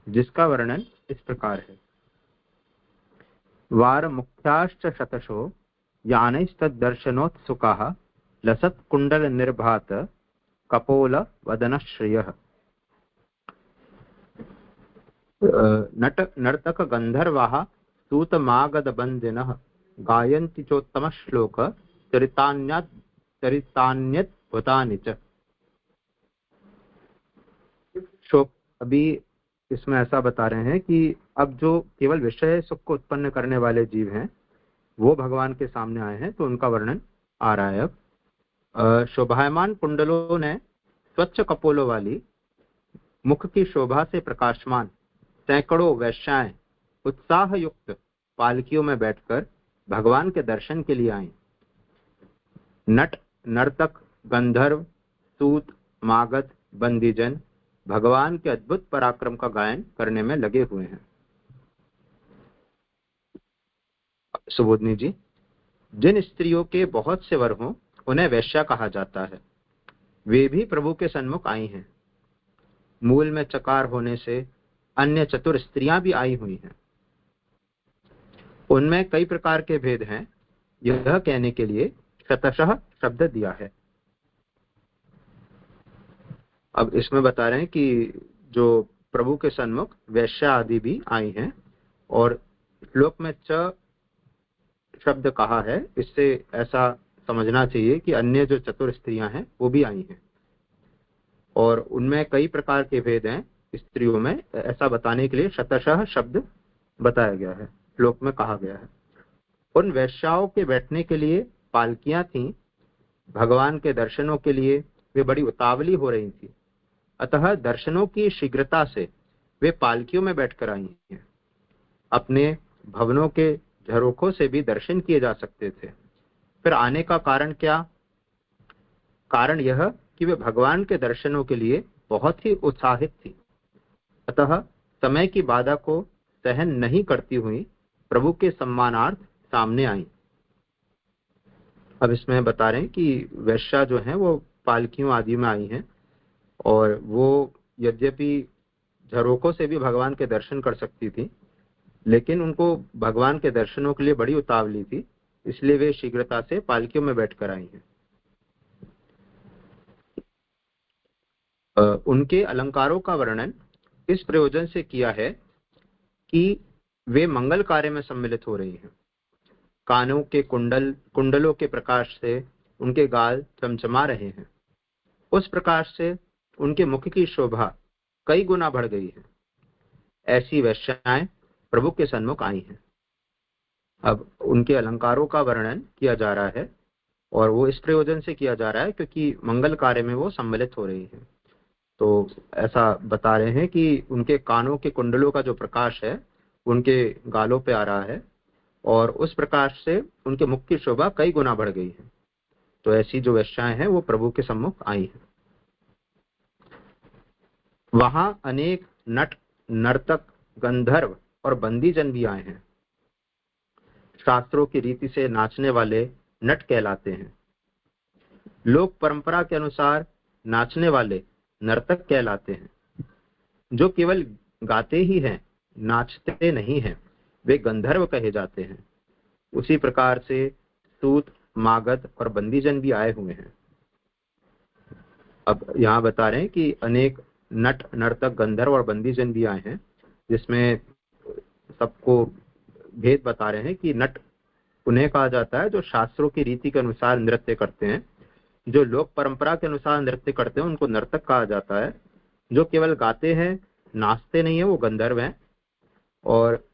जिसका वर्णन इस प्रकार है। वार मुख्याश्च शतशो यानैस्तद्दर्शनोत्सुकाः लसत् कुंडल निर्भात कपोल वदनश्रियः। नट नर्तक गंधर्वाः सूतमागधबन्दिनः गायन्ति चोत्तम श्लोक चरितान्यत् भूतानि च। शोक अभी इसमें ऐसा बता रहे हैं कि अब जो केवल विषय सुख को उत्पन्न करने वाले जीव हैं वो भगवान के सामने आए हैं, तो उनका वर्णन आ रहा है। अब शोभायमान कुंडलों ने स्वच्छ कपोलों वाली मुख की शोभा से प्रकाशमान सैकड़ों वैश्याएं उत्साह युक्त पालकियों में बैठकर भगवान के दर्शन के लिए आई। नट नर्तक गंधर्व सूत मागध बंदीजन भगवान के अद्भुत पराक्रम का गायन करने में लगे हुए हैं। सुबोधनी जी, जिन स्त्रियों के बहुत से वर हों उन्हें वैश्या कहा जाता है, वे भी प्रभु के सन्मुख आई हैं। मूल में चकार होने से अन्य चतुर स्त्रियां भी आई हुई हैं। उनमें कई प्रकार के भेद हैं, यह कहने के लिए शतशः शब्द दिया है। अब इसमें बता रहे हैं कि जो प्रभु के सन्मुख वैश्या आदि भी आई हैं, और श्लोक में च शब्द कहा है, इससे ऐसा समझना चाहिए कि अन्य जो चतुर स्त्रियां हैं वो भी आई हैं, और उनमें कई प्रकार के भेद हैं स्त्रियों में, ऐसा बताने के लिए शतशः शब्द बताया गया है, श्लोक में कहा गया है। उन वैश्याओं के बैठने के लिए पालकियां थीं। भगवान के दर्शनों के लिए वे बड़ी उतावली हो रही थी, अतः दर्शनों की शीघ्रता से वे पालकियों में बैठकर आई हैं। अपने भवनों के झरोखों से भी दर्शन किए जा सकते थे। फिर आने का कारण क्या? कारण यह कि वे भगवान के दर्शनों के लिए बहुत ही उत्साहित थी, अतः समय की बाधा को सहन नहीं करती हुई प्रभु के सम्मानार्थ सामने आई। अब इसमें बता रहे हैं कि वैश्या जो हैं वो पालकियों आदि में आई हैं, और वो यद्यपि झरोकों से भी भगवान के दर्शन कर सकती थी, लेकिन उनको भगवान के दर्शनों के लिए बड़ी उतावली थी, इसलिए वे शीघ्रता से पालकियों में बैठकर आई हैं। उनके अलंकारों का वर्णन इस प्रयोजन से किया है कि वे मंगल कार्य में सम्मिलित हो रही हैं। कानों के कुंडलों के प्रकाश से उनके गाल चमचमा रहे हैं, उस प्रकाश से उनके मुख की शोभा कई गुना बढ़ गई है। ऐसी वैश्याएं प्रभु के सन्मुख आई हैं। अब उनके अलंकारों का वर्णन किया जा रहा है, और वो इस प्रयोजन से किया जा रहा है क्योंकि मंगल कार्य में वो सम्मिलित हो रही हैं। तो ऐसा बता रहे हैं कि उनके कानों के कुंडलों का जो प्रकाश है उनके गालों पे आ रहा है, और उस प्रकाश से उनके मुख की शोभा कई गुना बढ़ गई है। तो ऐसी जो वैश्याएं हैं वो प्रभु के सम्मुख आई हैं। वहां अनेक नट नर्तक गंधर्व और बंदीजन भी आए हैं। शास्त्रों की रीति से नाचने वाले नट कहलाते हैं। लोक परंपरा के अनुसार नाचने वाले नर्तक कहलाते हैं। जो केवल गाते ही हैं, नाचते नहीं हैं, वे गंधर्व कहे जाते हैं। उसी प्रकार से सूत, मागध और बंदीजन भी आए हुए हैं। अब यहाँ बता रहे हैं कि अनेक नट, नर्तक, गंधर्व और बंदीजन भी आए हैं, जिसमें सबको भेद बता रहे हैं कि नट उन्हें कहा जाता है जो शास्त्रों की रीति के अनुसार नृत्य करते हैं। जो लोक परंपरा के अनुसार नृत्य करते हैं उनको नर्तक कहा जाता है। जो केवल गाते हैं, नाचते नहीं है, वो गंधर्व हैं। और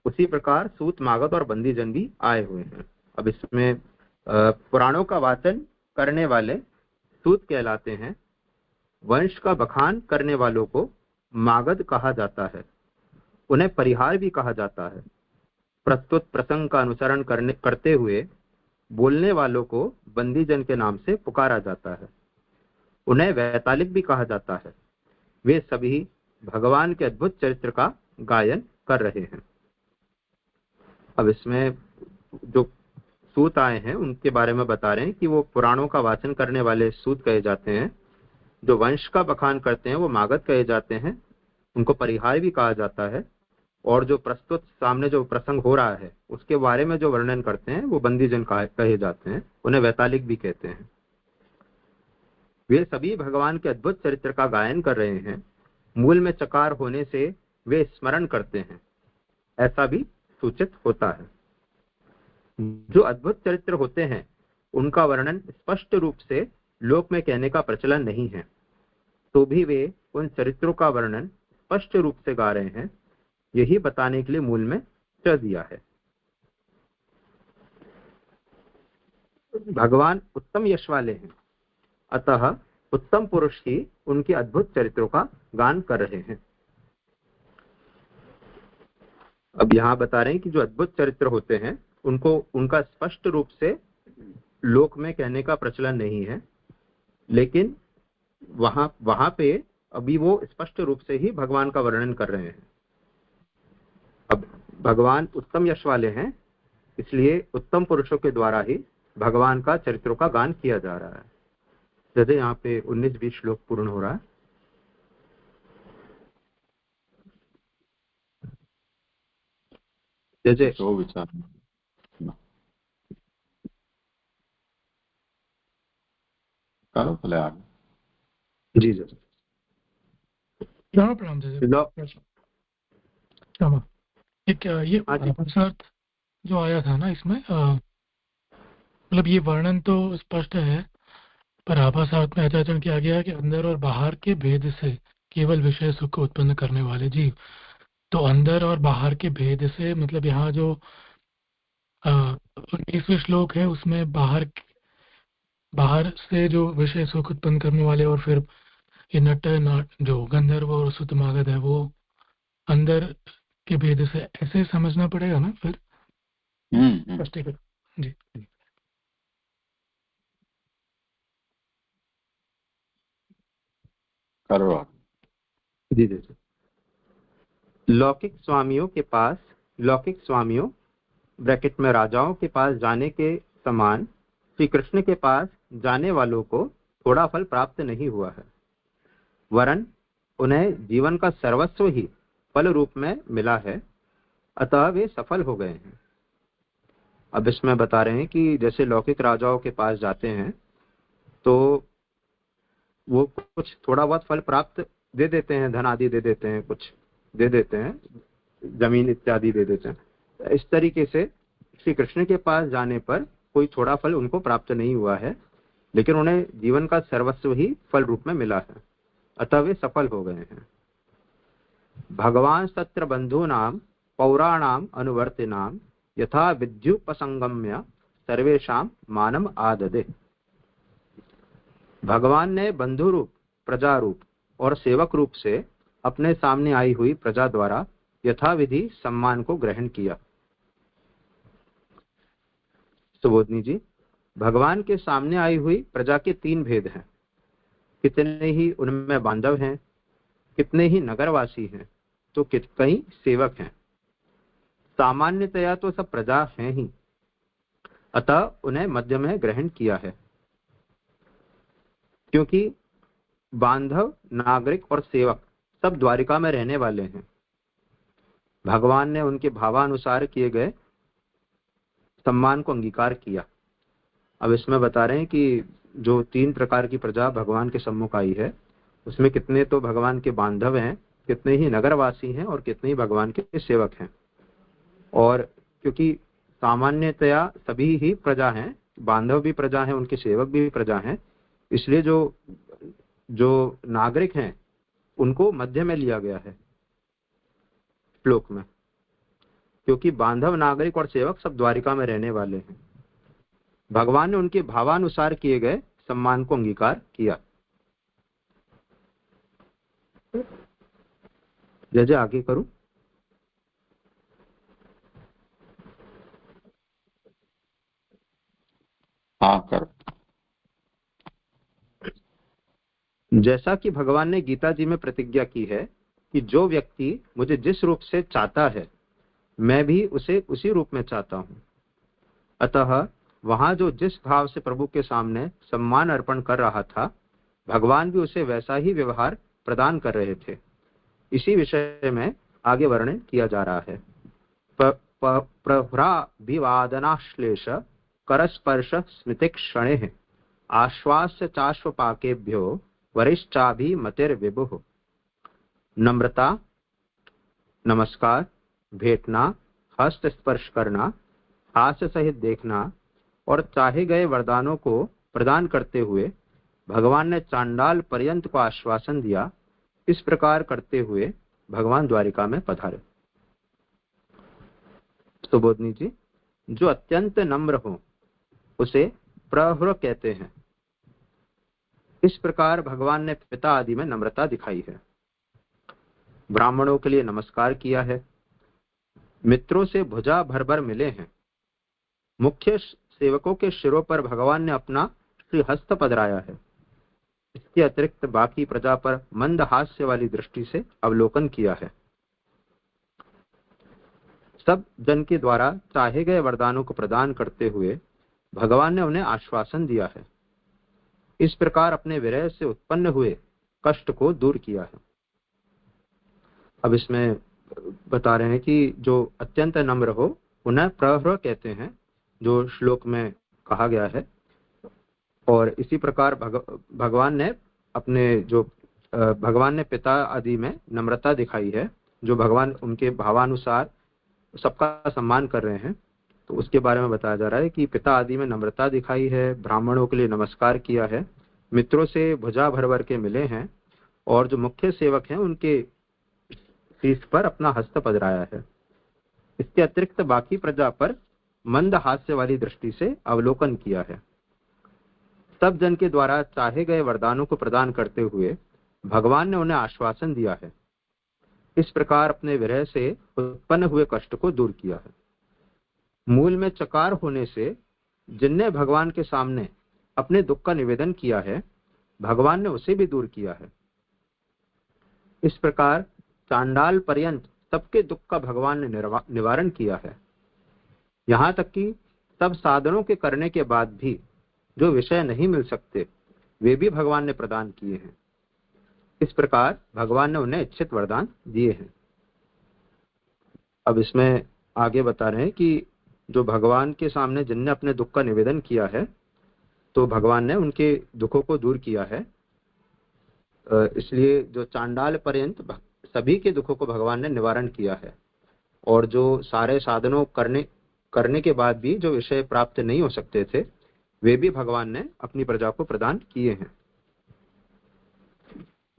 उसी प्रकार सूत, मागध और बंदीजन भी आए हुए हैं। अब इसमें पुराणों का वाचन करने वाले सूत कहलाते हैं। वंश का बखान करने वालों को मागध कहा जाता है। उन्हें परिहार भी कहा जाता है। प्रस्तुत प्रसंग का अनुसरण करते हुए बोलने वालों को बंदीजन के नाम से पुकारा जाता है। उन्हें वैतालिक भी कहा जाता है। वे सभी भगवान के अद्भुत चरित्र का गायन कर रहे हैं। अब इसमें जो सूत आए हैं उनके बारे में बता रहे हैं कि वो पुराणों का वाचन करने वाले सूत कहे जाते हैं। जो वंश का बखान करते हैं वो मागध कहे जाते हैं। उनको परिहार भी कहा जाता है। और जो प्रस्तुत सामने जो प्रसंग हो रहा है उसके बारे में जो वर्णन करते हैं वो बंदीजन कहे जाते हैं। उन्हें वैतालिक भी कहते हैं। वे सभी भगवान के अद्भुत चरित्र का गायन कर रहे हैं। मूल में चकार होने से वे स्मरण करते हैं, ऐसा भी सूचित होता है। जो अद्भुत चरित्र होते हैं उनका वर्णन स्पष्ट रूप से लोक में कहने का प्रचलन नहीं है, तो भी वे उन चरित्रों का वर्णन स्पष्ट रूप से गा रहे हैं। यही बताने के लिए मूल में च दिया है। भगवान उत्तम यश वाले हैं, अतः उत्तम पुरुष ही उनके अद्भुत चरित्रों का गान कर रहे हैं। अब यहाँ बता रहे हैं कि जो अद्भुत चरित्र होते हैं उनको उनका स्पष्ट रूप से लोक में कहने का प्रचलन नहीं है, लेकिन वहां पे अभी वो स्पष्ट रूप से ही भगवान का वर्णन कर रहे हैं। अब भगवान उत्तम यश वाले हैं, इसलिए उत्तम पुरुषों के द्वारा ही भगवान का चरित्रों का गान किया जा रहा है। जैसे यहाँ पे 19-20 श्लोक पूर्ण हो रहा है। जैसे तो विचार करो पहले आगे। जी जी प्रणाम क्षमा। एक ये अर्थ जो आया था ना इसमें, मतलब ये वर्णन तो स्पष्ट है, पर आभासार्थ में आचरण किया गया है कि अंदर और बाहर के भेद से केवल विषय सुख को उत्पन्न करने वाले जीव। तो अंदर और बाहर के भेद से मतलब यहाँ जो 19वें श्लोक है उसमें बाहर से जो विषय सुख उत्पन्न करने वाले, और फिर ये नट जो गंधर्व और सुतमागध है वो अंदर के भेद से, ऐसे समझना पड़ेगा ना फिर। स्पष्टीकरण जी। करो जी जी। लौकिक स्वामियों ब्रैकेट में राजाओं के पास जाने के समान श्री कृष्ण के पास जाने वालों को थोड़ा फल प्राप्त नहीं हुआ है, वरन उन्हें जीवन का सर्वस्व ही फल रूप में मिला है, अतः वे सफल हो गए हैं। अब इसमें बता रहे हैं कि जैसे लौकिक राजाओं के पास जाते हैं तो वो कुछ थोड़ा बहुत फल प्राप्त दे देते हैं, धन आदि दे देते हैं, कुछ दे देते हैं, जमीन इत्यादि दे देते हैं। इस तरीके से श्री कृष्ण के पास जाने पर कोई थोड़ा फल उनको प्राप्त नहीं हुआ है, लेकिन उन्हें जीवन का सर्वस्व ही फल रूप में मिला है, अतः वे सफल हो गए हैं। भगवान सत्र बंधूनाम पौराणाम अनुवर्तिनाम यथा विद्युपसंगम्य सर्वेषाम मानम आददे। भगवान ने बंधु रूप, प्रजा रूप और सेवक रूप से अपने सामने आई हुई प्रजा द्वारा यथाविधि सम्मान को ग्रहण किया। सुबोधनी जी, भगवान के सामने आई हुई प्रजा के 3 भेद हैं। कितने ही उनमें बांधव हैं, कितने ही नगरवासी हैं, तो कई सेवक हैं। सामान्यतया तो सब प्रजा हैं ही, अतः उन्हें मध्य में ग्रहण किया है, क्योंकि बांधव, नागरिक और सेवक सब द्वारिका में रहने वाले हैं। भगवान ने उनके भावानुसार किए गए सम्मान को अंगीकार किया। अब इसमें बता रहे हैं कि जो 3 प्रकार की प्रजा भगवान के सम्मुख आई है, उसमें कितने तो भगवान के बांधव हैं, कितने ही नगरवासी हैं और कितने ही भगवान के सेवक हैं। और क्योंकि सामान्यतया सभी ही प्रजा हैं, बांधव भी प्रजा हैं, उनके सेवक भी प्रजा हैं, इसलिए जो नागरिक हैं उनको मध्य में लिया गया है श्लोक में, क्योंकि बांधव, नागरिक और सेवक सब द्वारिका में रहने वाले हैं। भगवान ने उनके भावानुसार किए गए सम्मान को अंगीकार किया। जय आगे करूं। हाँ कर। जैसा कि भगवान ने गीता जी में प्रतिज्ञा की है कि जो व्यक्ति मुझे जिस रूप से चाहता है, मैं भी उसे उसी रूप में चाहता हूं। अतः वहां जो जिस भाव से प्रभु के सामने सम्मान अर्पण कर रहा था, भगवान भी उसे वैसा ही व्यवहार प्रदान कर रहे थे। इसी विषय में आगे वर्णन किया जा रहा है। प्रभ्राभिवादनाश्लेष करस्पर्श स्मृतिक्षणे आश्वास्य चाश्वपाकेभ्यो वरिष्ठाभिमतिर्विभुः। नम्रता, नमस्कार, भेंटना, हस्त स्पर्श करना, हास्य सहित देखना और चाहे गए वरदानों को प्रदान करते हुए भगवान ने चांडाल पर्यंत को आश्वासन दिया। इस प्रकार करते हुए भगवान द्वारिका में पधारे। सुबोधनी जी, जो अत्यंत नम्र हो उसे प्रहृ कहते हैं। इस प्रकार भगवान ने पिता आदि में नम्रता दिखाई है। ब्राह्मणों के लिए नमस्कार किया है, मित्रों से भुजा भर भर मिले हैं, मुख्य सेवकों के शिरों पर भगवान ने अपना श्रीहस्त पधराया है। इसके अतिरिक्त बाकी प्रजा पर मंद हास्य वाली दृष्टि से अवलोकन किया है। सब जन के द्वारा चाहे गए वरदानों को प्रदान करते हुए भगवान ने उन्हें आश्वासन दिया है। इस प्रकार अपने विरह से उत्पन्न हुए कष्ट को दूर किया है। अब इसमें बता रहे हैं कि जो अत्यंत नम्र हो उन्हें प्रहृ कहते हैं, जो श्लोक में कहा गया है। और इसी प्रकार भगवान ने पिता आदि में नम्रता दिखाई है, जो भगवान उनके भावानुसार सबका सम्मान कर रहे हैं। तो उसके बारे में बताया जा रहा है कि पिता आदि में नम्रता दिखाई है, ब्राह्मणों के लिए नमस्कार किया है, मित्रों से भुजा भर भर के मिले हैं और जो मुख्य सेवक हैं उनके शीश पर अपना हस्त पधराया है। इसके अतिरिक्त बाकी प्रजा पर मंद हास्य वाली दृष्टि से अवलोकन किया है। सब जन के द्वारा चाहे गए वरदानों को प्रदान करते हुए भगवान ने उन्हें आश्वासन दिया है। इस प्रकार अपने विरह से उत्पन्न हुए कष्ट को दूर किया है। मूल में चकार होने से जिनने भगवान के सामने अपने दुख का निवेदन किया है, भगवान ने उसे भी दूर किया है। इस प्रकार चांडाल पर्यंत सबके दुख का भगवान ने निवारण किया है। यहाँ तक कि सब साधनों के करने के बाद भी जो विषय नहीं मिल सकते, वे भी भगवान ने प्रदान किए हैं। इस प्रकार भगवान ने उन्हें इच्छित वरदान दिए हैं। अब इसमें आगे बता रहे हैं कि जो भगवान के सामने जिनने अपने दुख का निवेदन किया है, तो भगवान ने उनके दुखों को दूर किया है। इसलिए जो चांडाल पर्यंत सभी के दुखों को भगवान ने निवारण किया है। और जो सारे साधनों करने के बाद भी जो विषय प्राप्त नहीं हो सकते थे, वे भी भगवान ने अपनी प्रजा को प्रदान किए हैं।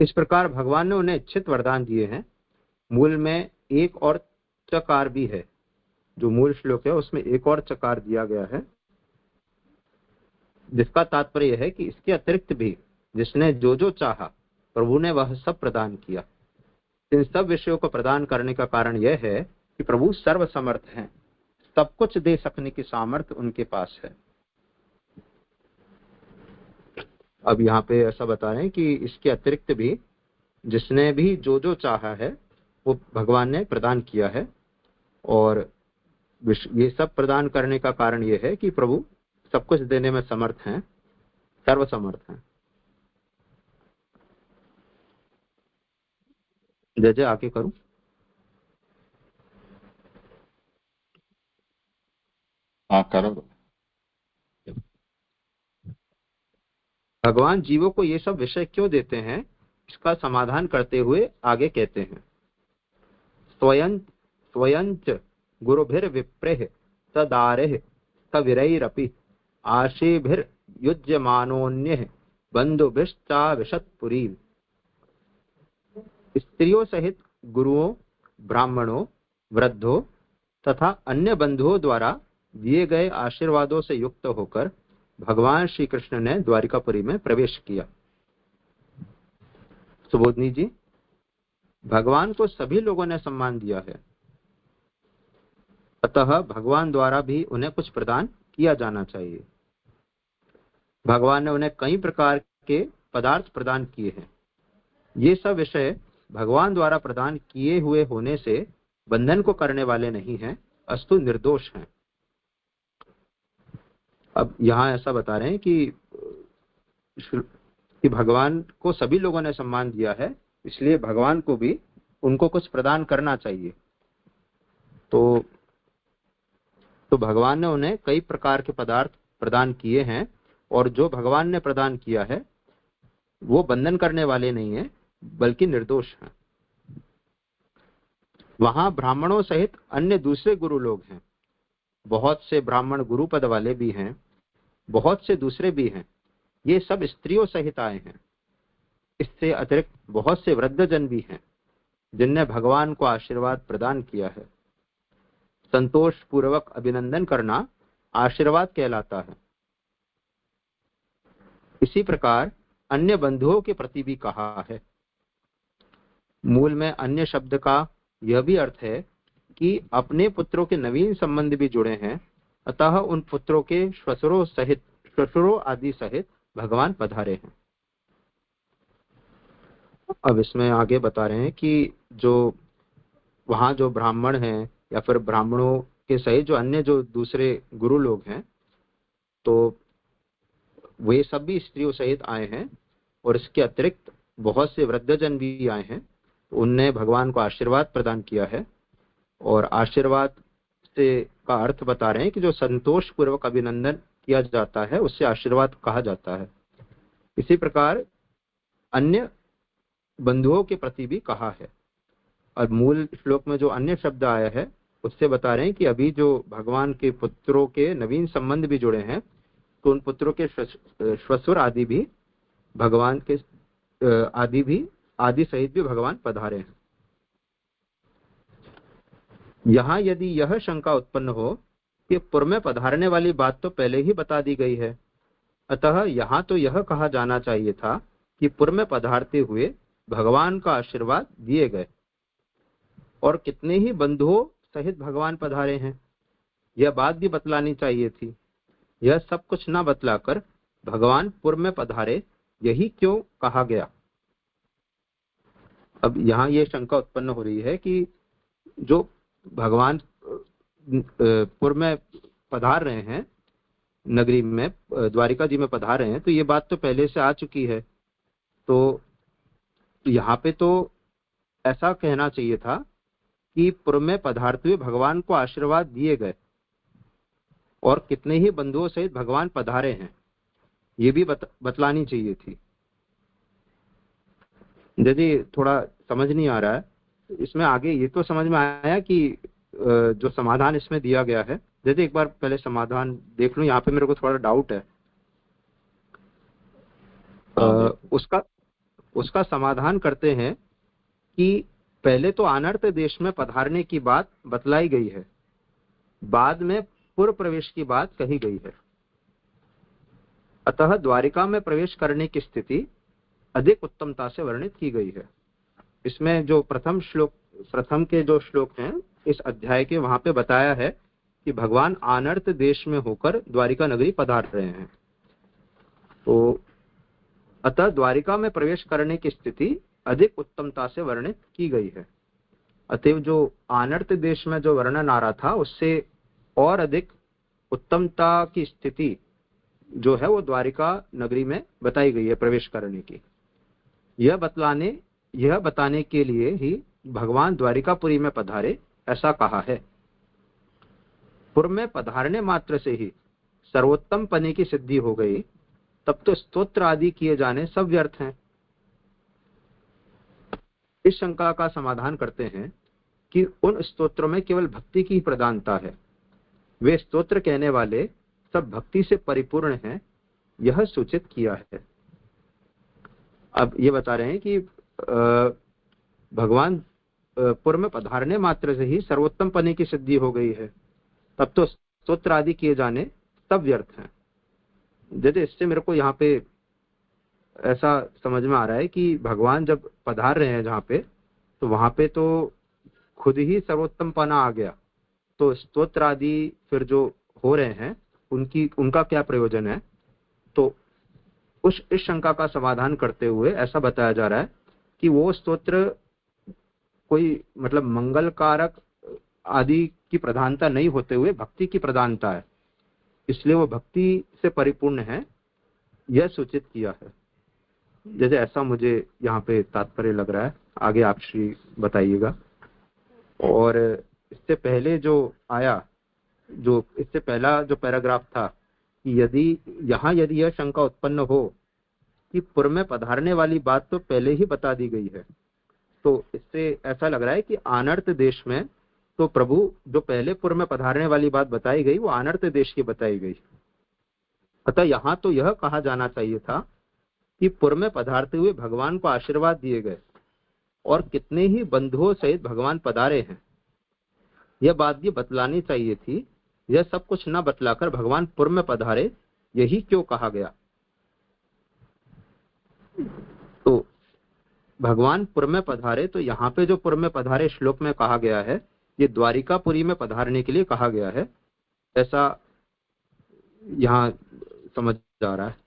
इस प्रकार भगवान ने उन्हें इच्छित वरदान दिए हैं। मूल में एक और चकार भी है, जो मूल श्लोक है उसमें एक और चकार दिया गया है, जिसका तात्पर्य यह है कि इसके अतिरिक्त भी जिसने जो जो चाहा प्रभु ने वह सब प्रदान किया। इन सब विषयों को प्रदान करने का कारण यह है कि प्रभु सर्वसमर्थ हैं, सब कुछ दे सकने की सामर्थ्य उनके पास है। अब यहाँ पे ऐसा बता रहे हैं कि इसके अतिरिक्त भी जिसने भी जो जो चाहा है वो भगवान ने प्रदान किया है। और ये सब प्रदान करने का कारण ये है कि प्रभु सब कुछ देने में समर्थ हैं, सर्वसमर्थ हैं। जय आके करूं। हाँ करो। भगवान जीवों को ये सब विषय क्यों देते हैं, इसका समाधान करते हुए आगे कहते हैं, स्वयं गुरुभिर्विप्रेह तदारेह कविरैरपि आशीभिर्युज्यमानोन्यः बंधुभिश्चाविशत्पुरी। स्त्रियों सहित गुरुओं, ब्राह्मणों, वृद्धों तथा अन्य बंधुओं द्वारा दिए गए आशीर्वादों से युक्त होकर भगवान श्री कृष्ण ने द्वारिकापुरी में प्रवेश किया। सुबोधनी जी, भगवान को सभी लोगों ने सम्मान दिया है, अतः भगवान द्वारा भी उन्हें कुछ प्रदान किया जाना चाहिए। भगवान ने उन्हें कई प्रकार के पदार्थ प्रदान किए हैं। ये सब विषय भगवान द्वारा प्रदान किए हुए होने से बंधन को करने वाले नहीं हैं, अस्तु निर्दोष हैं। अब यहाँ ऐसा बता रहे हैं कि भगवान को सभी लोगों ने सम्मान दिया है, इसलिए भगवान को भी उनको कुछ प्रदान करना चाहिए। तो भगवान ने उन्हें कई प्रकार के पदार्थ प्रदान किए हैं, और जो भगवान ने प्रदान किया है वो बंधन करने वाले नहीं है, बल्कि निर्दोष हैं। वहां ब्राह्मणों सहित अन्य दूसरे गुरु लोग हैं। बहुत से ब्राह्मण गुरु पद वाले भी हैं, बहुत से दूसरे भी हैं। ये सब स्त्रियों सहित आए हैं। इससे अतिरिक्त बहुत से वृद्धजन भी हैं जिनने भगवान को आशीर्वाद प्रदान किया है। संतोष पूर्वक अभिनंदन करना आशीर्वाद कहलाता है। इसी प्रकार अन्य बंधुओं के प्रति भी कहा है। मूल में अन्य शब्द का यह भी अर्थ है कि अपने पुत्रों के नवीन संबंध भी जुड़े हैं, अतः उन पुत्रों के श्वशुरों आदि सहित भगवान पधारे हैं। अब इसमें आगे बता रहे हैं कि जो वहां जो ब्राह्मण हैं या फिर ब्राह्मणों के सहित जो अन्य जो दूसरे गुरु लोग हैं, तो वे सब भी स्त्रियों सहित आए हैं, और इसके अतिरिक्त बहुत से वृद्धजन भी आए हैं। उनने भगवान को आशीर्वाद प्रदान किया है, और आशीर्वाद से का अर्थ बता रहे हैं कि जो संतोष पूर्वक अभिनंदन किया जाता है उससे आशीर्वाद कहा जाता है। इसी प्रकार अन्य बंधुओं के प्रति भी कहा है। और मूल श्लोक में जो अन्य शब्द आया है उससे बता रहे हैं कि अभी जो भगवान के पुत्रों के नवीन संबंध भी जुड़े हैं, तो उन पुत्रों के श्वशुर आदि भी भगवान के आदि सहित भी भगवान पधारे हैं। यहाँ यदि यह शंका उत्पन्न हो कि पूर्व में पधारने वाली बात तो पहले ही बता दी गई है, अतः यहाँ तो यह कहा जाना चाहिए था कि पूर्व में पधारते हुए भगवान का आशीर्वाद दिए गए, और कितने ही बंधुओं सहित भगवान पधारे हैं, यह बात भी बतलानी चाहिए थी। यह सब कुछ न बतलाकर भगवान पूर्व में पधारे, यही क्यों कहा गया। अब यहाँ ये शंका उत्पन्न हो रही है कि जो भगवान पूर्व में पधार रहे हैं, नगरी में द्वारिका जी में पधार रहे हैं, तो ये बात तो पहले से आ चुकी है। तो यहाँ पे तो ऐसा कहना चाहिए था कि पूर्व में पधारते हुए भगवान को आशीर्वाद दिए गए, और कितने ही बंधुओं सहित भगवान पधारे हैं, ये भी बतलानी चाहिए थी। यदि थोड़ा समझ नहीं आ रहा है, इसमें आगे ये तो समझ में आया कि जो समाधान इसमें दिया गया है, यदि एक बार पहले समाधान देख लूं, यहाँ पे मेरे को थोड़ा डाउट है। उसका समाधान करते हैं कि पहले तो अनर्थ देश में पधारने की बात बतलाई गई है, बाद में पूर्व प्रवेश की बात कही गई है, अतः द्वारिका में प्रवेश करने की स्थिति अधिक उत्तमता से वर्णित की गई है। इसमें जो प्रथम के जो श्लोक हैं इस अध्याय के, वहां पे बताया है कि भगवान अनर्थ देश में होकर द्वारिका नगरी पधार रहे हैं। तो अतः द्वारिका में प्रवेश करने की स्थिति अधिक उत्तमता से वर्णित की गई है। अतएव जो अनर्थ देश में जो वर्णन आ रहा था उससे और अधिक उत्तमता की स्थिति जो है वो द्वारिका नगरी में बताई गई है प्रवेश करने की। यह बताने के लिए ही भगवान द्वारिकापुरी में पधारे ऐसा कहा है। पूर्व में पधारने मात्र से ही सर्वोत्तम पने की सिद्धि हो गई, तब तो स्तोत्र आदि किए जाने सब व्यर्थ हैं। इस शंका का समाधान करते हैं कि उन स्तोत्रों में केवल भक्ति की प्रधानता है। वे स्तोत्र कहने वाले सब भक्ति से परिपूर्ण हैं, यह सूचित किया है। अब ये बता रहे हैं कि भगवान पूर्व में पधारने मात्र से ही सर्वोत्तम पने की सिद्धि हो गई है, तब तो स्तोत्र आदि किए जाने सब व्यर्थ हैं। जैसे इससे मेरे को यहाँ पे ऐसा समझ में आ रहा है कि भगवान जब पधार रहे हैं जहाँ पे, तो वहां पे तो खुद ही सर्वोत्तम पना आ गया, तो स्तोत्र आदि फिर जो हो रहे हैं उनका क्या प्रयोजन है। तो इस शंका का समाधान करते हुए ऐसा बताया जा रहा है कि वो स्तोत्र कोई मतलब मंगल कारक आदि की प्रधानता नहीं होते हुए भक्ति की प्रधानता है, इसलिए वो भक्ति से परिपूर्ण है, यह सूचित किया है। जैसे ऐसा मुझे यहाँ पे तात्पर्य लग रहा है। आगे आप श्री बताइएगा। और इससे पहले जो आया, जो इससे पहला जो पैराग्राफ था कि यदि यह शंका उत्पन्न हो कि पूर्व में पधारने वाली बात तो पहले ही बता दी गई है, तो इससे ऐसा लग रहा है कि आनर्त देश में तो प्रभु जो पहले पूर्व में पधारने वाली बात बताई गई वो आनर्त देश की बताई गई। अतः यहाँ तो यह कहा जाना चाहिए था कि पूर्व में पधारते हुए भगवान को आशीर्वाद दिए गए और कितने ही बंधुओं सहित भगवान पधारे हैं, यह बात भी बतलानी चाहिए थी। यह सब कुछ न बतलाकर भगवान पूर्व में पधारे, यही क्यों कहा गया। तो भगवान पूर्व में पधारे, तो यहाँ पे जो पूर्व में पधारे श्लोक में कहा गया है, ये द्वारिकापुरी में पधारने के लिए कहा गया है, ऐसा यहाँ समझ आ रहा है।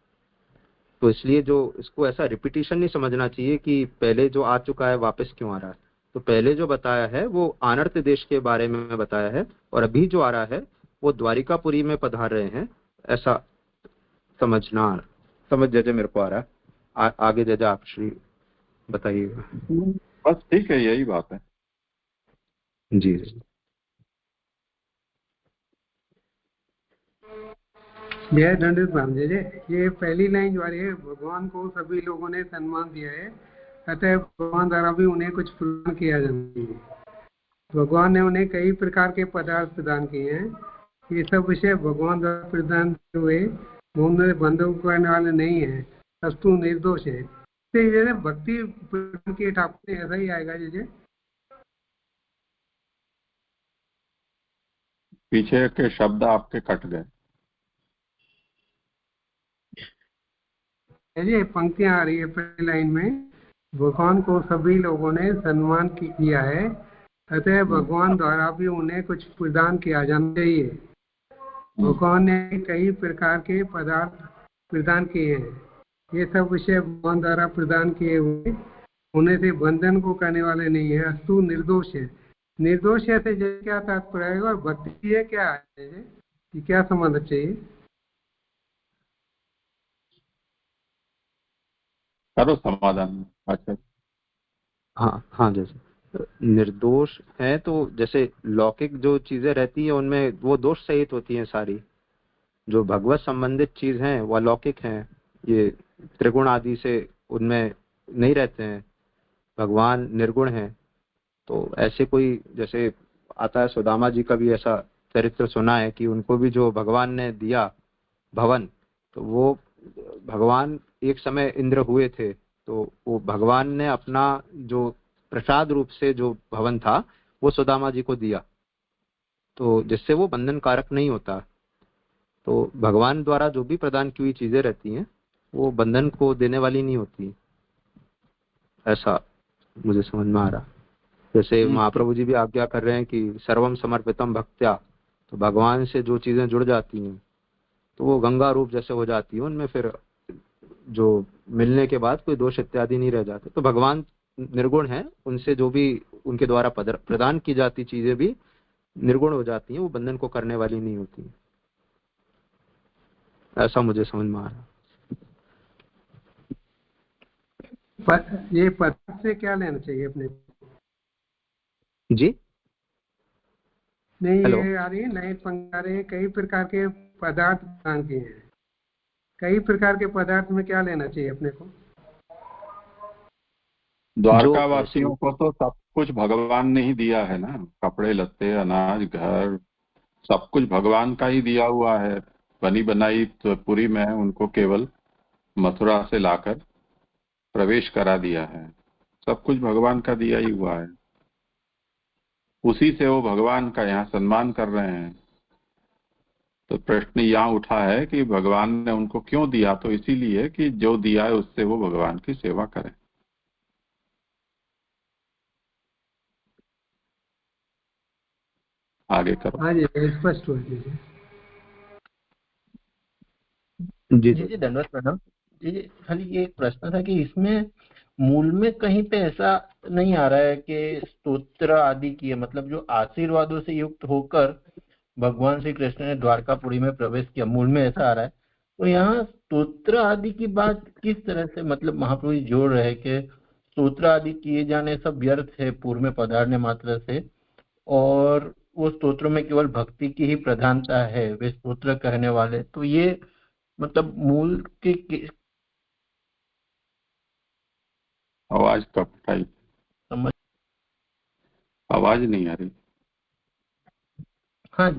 तो इसलिए जो इसको ऐसा रिपीटिशन नहीं समझना चाहिए कि पहले जो आ चुका है वापस क्यों आ रहा है। तो पहले जो बताया है वो आनर्त देश के बारे में बताया है, और अभी जो आ रहा है वो द्वारिकापुरी में पधार रहे हैं, ऐसा समझ जैसे मेरे को आ रहा है। आगे जैसे आप श्री बताइएगा। बस ठीक है, यही बात है जी। जय दंडित भांजे जी, ये पहली लाइन जो आ रही है, भगवान को सभी लोगों ने सम्मान दिया है, अतः भगवान द्वारा भी उन्हें कुछ प्रदान किया जाना चाहिए। भगवान ने उन्हें कई प्रकार के पदार्थ प्रदान किए हैं, ये सब विषय भगवान द्वारा प्रदान हुए, उन्हें बंधु करने वाले नहीं है, अस्तु निर्दोष है। तो जैसे भक्ति प्रदान किए ठाकुर ने, ऐसा ही आएगा जैसे पीछे के शब्द आपके कट गए। ये पंक्तियां आ रही है पहली लाइन में, भगवान को सभी लोगों ने सम्मान किया है, अतः भगवान द्वारा भी उन्हें कुछ प्रदान किया जाना चाहिए। भगवान ने कई प्रकार के पदार्थ प्रदान किए हैं, ये सब विषय भगवान द्वारा प्रदान किए हुए, उन्हें से बंधन को करने वाले नहीं है, अस्तु निर्दोष है। निर्दोष है से क्या तात्पर्य है, और भक्ति है क्या है, ये क्या समझना चाहिए। करो समाधान। अच्छा, हाँ जैसे निर्दोष है तो जैसे लौकिक जो चीजें रहती है उनमें वो दोष सहित होती हैं सारी, जो भगवत संबंधित चीज हैं वह लौकिक हैं, ये त्रिगुण आदि से उनमें नहीं रहते हैं, भगवान निर्गुण हैं। तो ऐसे कोई जैसे आता है, सुदामा जी का भी ऐसा चरित्र सुना है कि उनको भी जो भगवान ने दिया भवन, तो वो भगवान एक समय इंद्र हुए थे, तो वो भगवान ने अपना जो प्रसाद रूप से जो भवन था वो सुदामा जी को दिया, तो जिससे वो बंधन कारक नहीं होता। तो भगवान द्वारा जो भी प्रदान की हुई चीजें रहती हैं वो बंधन को देने वाली नहीं होती, ऐसा मुझे समझ में आ रहा। जैसे महाप्रभु जी भी आज्ञा कर रहे हैं कि सर्वम समर्पितम भक्त्या, तो भगवान से जो चीजें जुड़ जाती हैं तो वो गंगा रूप जैसे हो जाती है, उनमें फिर जो मिलने के बाद कोई दोष इत्यादि नहीं रह जाते। तो भगवान निर्गुण है, उनसे जो भी उनके द्वारा प्रदान की जाती चीजें भी निर्गुण हो जाती हैं, वो बंधन को करने वाली नहीं होती, ऐसा मुझे समझ में आ रहा। ये पद से क्या लेना चाहिए अपने? जी नहीं, हेलो। ये आ रही है नए पंक्ति आ रही है, कई प्रकार के पदार्थ प्रदान किए हैं। कई प्रकार के पदार्थ में क्या लेना चाहिए अपने को? द्वारका वासियों को तो सब कुछ भगवान ने ही दिया है ना, कपड़े लत्ते अनाज घर सब कुछ भगवान का ही दिया हुआ है। बनी बनाई तो पुरी में उनको केवल मथुरा से लाकर प्रवेश करा दिया है। सब कुछ भगवान का दिया ही हुआ है, उसी से वो भगवान का यहाँ सम्मान कर रहे हैं। तो प्रश्न यहाँ उठा है कि भगवान ने उनको क्यों दिया, तो इसीलिए कि जो दिया है उससे वो भगवान की सेवा करें। आगे करो। हाँ जी, स्पष्ट हो दीजिए। जी धन्यवाद प्रणाम। जी खाली ये एक प्रश्न था कि इसमें मूल में कहीं पे ऐसा नहीं आ रहा है कि स्तोत्र आदि किए, मतलब जो आशीर्वादों से युक्त होकर भगवान श्री कृष्ण ने द्वारकापुरी में प्रवेश किया, मूल में ऐसा आ रहा है। तो यहाँ स्तोत्र आदि की बात किस तरह से मतलब महाप्रभु जी जोड़ रहे हैं कि स्तोत्र आदि किए जाने सब व्यर्थ है पूर्व में पधारने मात्र से, और वो स्तोत्रों में केवल भक्ति की ही प्रधानता है, वे स्तोत्र कहने वाले। तो ये मतलब मूल के आवाज कब उठाई? समझ। आवाज नहीं आ रही। हाँ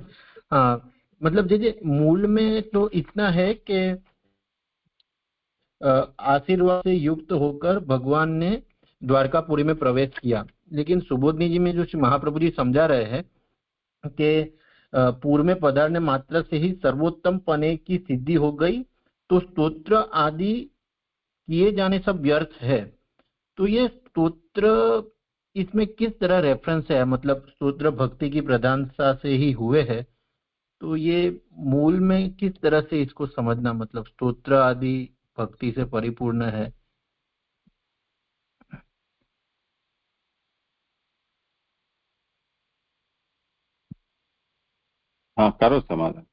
हाँ, मतलब जैसे मूल में तो इतना है कि आशीर्वाद से युक्त होकर भगवान ने द्वारकापुरी में प्रवेश किया, लेकिन सुबोधनी जी में जो श्री महाप्रभु जी समझा रहे हैं कि पूर्व में पधारने मात्र से ही सर्वोत्तम पने की सिद्धि हो गई, तो स्तोत्र आदि किए जाने सब व्यर्थ है। तो ये स्तोत्र इसमें किस तरह रेफरेंस है, मतलब स्तोत्र भक्ति की प्रधानता से ही हुए हैं, तो ये मूल में किस तरह से इसको समझना, मतलब स्तोत्र आदि भक्ति से परिपूर्ण है। हाँ करो समाधान।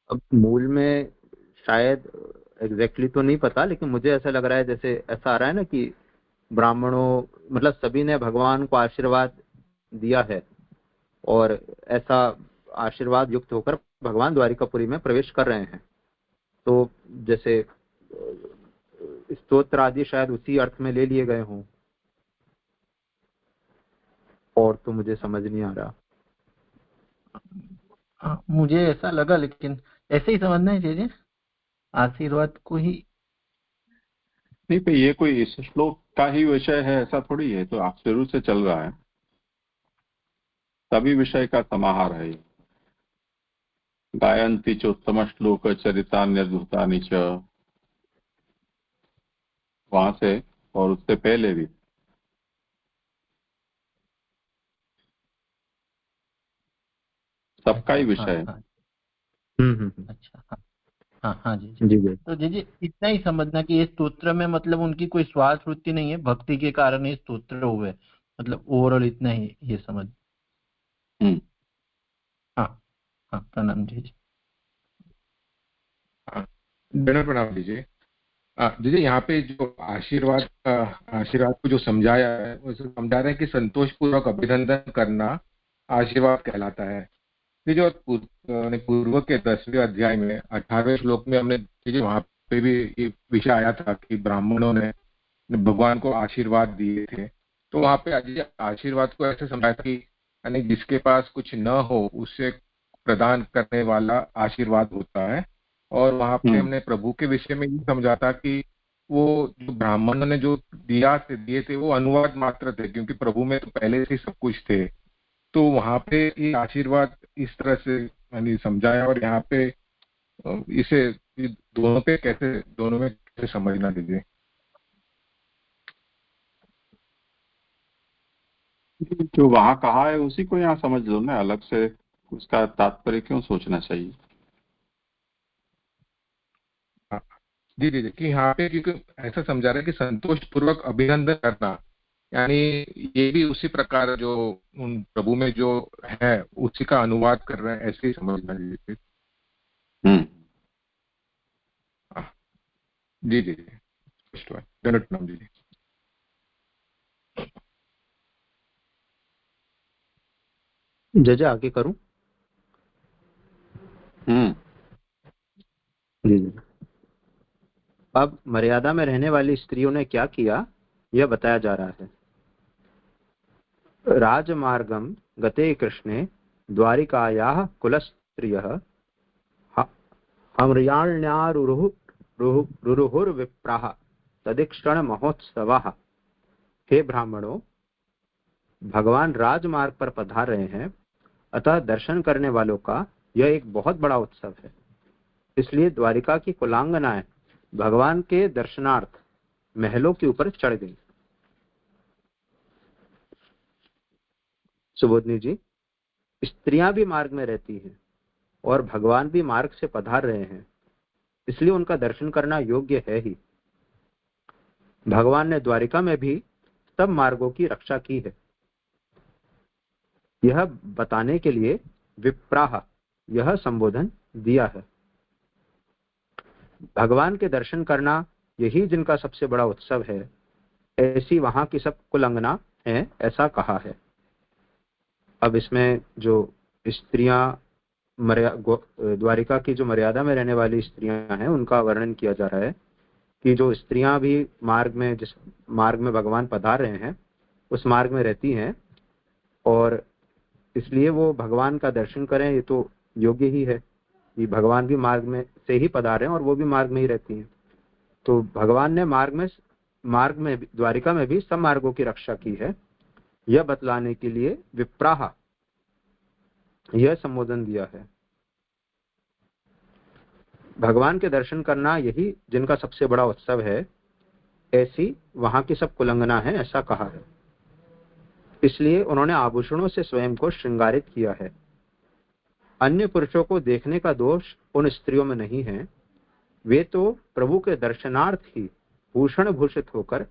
अब मूल में शायद एग्जैक्टली तो नहीं पता, लेकिन मुझे ऐसा लग रहा है जैसे ऐसा आ रहा है ना कि ब्राह्मणों मतलब सभी ने भगवान को आशीर्वाद दिया है, और ऐसा आशीर्वाद युक्त होकर भगवान द्वारिकापुरी में प्रवेश कर रहे हैं। तो जैसे स्तोत्र आदि शायद उसी अर्थ में ले लिए गए हों, और तो मुझे समझ नहीं आ रहा। मुझे ऐसा लगा, लेकिन ऐसे ही समझना है चीजें, आशीर्वाद को ही। नहीं पे ये कोई इस श्लोक का ही विषय है ऐसा थोड़ी है, तो आप शुरू से चल रहा है, सभी विषय का समाहार है ये। गायन्ति चोत्तम श्लोक चरितान्यद्भुतानि च, वहां से और उससे पहले भी सबका ही विषय है। अच्छा हाँ हाँ जी। तो जी इतना ही समझना कि ये स्तोत्र में मतलब उनकी कोई स्वार्थ वृत्ति नहीं है, भक्ति के कारण ही स्तोत्र हुए, मतलब ओवरऑल इतना ही ये समझ। हाँ हाँ प्रणाम जी। प्रणाम दीजिए। दीजिए यहाँ पे जो आशीर्वाद को जो समझाया है, वो समझा रहे हैं कि संतोष पूर्वक अभिनंदन करना आशीर्वाद कहलाता है। ये जो पूर्व के 10वें अध्याय में 18वें श्लोक में हमने वहां पे भी ये विषय आया था कि ब्राह्मणों ने भगवान को आशीर्वाद दिए थे। तो वहां पे आशीर्वाद को ऐसे समझाया था कि यानी जिसके पास कुछ न हो उससे प्रदान करने वाला आशीर्वाद होता है। और वहां पे हमने प्रभु के विषय में ये समझा था कि वो जो ब्राह्मणों ने जो दिए थे वो अनुवाद मात्र थे, क्योंकि प्रभु में तो पहले से सब कुछ थे। तो वहां पे ये आशीर्वाद इस तरह से यानी समझाया, और यहाँ पे इसे दोनों में कैसे समझना दीजिए। जो वहां कहा है उसी को यहाँ समझ लो ना, अलग से उसका तात्पर्य क्यों सोचना चाहिए। जी जी कि यहाँ पे क्योंकि ऐसा समझा रहा है कि संतोष पूर्वक अभिनंदन करना, यानी ये भी उसी प्रकार जो उन प्रभु में जो है उसी का अनुवाद कर रहे हैं, ऐसे ही समझना जी जी। स्पष्ट हुआ। धन्यवाद प्रणाम जी। जज आगे करूं? जी जी। अब मर्यादा में रहने वाली स्त्रियों ने क्या किया यह बताया जा रहा है। राजमार्गम गते कृष्णे द्वारिकायाः कुलस्त्रियः हमर्याण्यारुरुहुर्विप्राः तदीक्षण महोत्सवः। हे ब्राह्मणों, भगवान राजमार्ग पर पधार रहे हैं, अतः दर्शन करने वालों का यह एक बहुत बड़ा उत्सव है। इसलिए द्वारिका की कुलांगनाएं भगवान के दर्शनार्थ महलों के ऊपर चढ़ गई। सुबोधनी जी, स्त्रियां भी मार्ग में रहती हैं और भगवान भी मार्ग से पधार रहे हैं, इसलिए उनका दर्शन करना योग्य है ही। भगवान ने द्वारिका में भी सब मार्गों की रक्षा की है। यह बताने के लिए विप्राह यह संबोधन दिया है। भगवान के दर्शन करना यही जिनका सबसे बड़ा उत्सव है, ऐसी वहां की सब कुलंगना है, ऐसा कहा है। अब इसमें जो स्त्रियां द्वारिका की जो मर्यादा में रहने वाली स्त्रियां हैं उनका वर्णन किया जा रहा है कि जो स्त्रियां भी मार्ग में, जिस मार्ग में भगवान पधार रहे हैं उस मार्ग में रहती हैं और इसलिए वो भगवान का दर्शन करें, ये तो योग्य ही है कि भगवान भी मार्ग में से ही पधारे हैं और वो भी मार्ग में ही रहती हैं। तो भगवान ने मार्ग में द्वारिका में भी सब मार्गों की रक्षा की है, यह बतलाने के लिए विप्राह यह संबोधन दिया है। भगवान के दर्शन करना यही जिनका सबसे बड़ा उत्सव है, ऐसी वहां की सब कुलंगना है, ऐसा कहा है। इसलिए उन्होंने आभूषणों से स्वयं को श्रृंगारित किया है। अन्य पुरुषों को देखने का दोष उन स्त्रियों में नहीं है, वे तो प्रभु के दर्शनार्थ ही भूषण भूषित होकर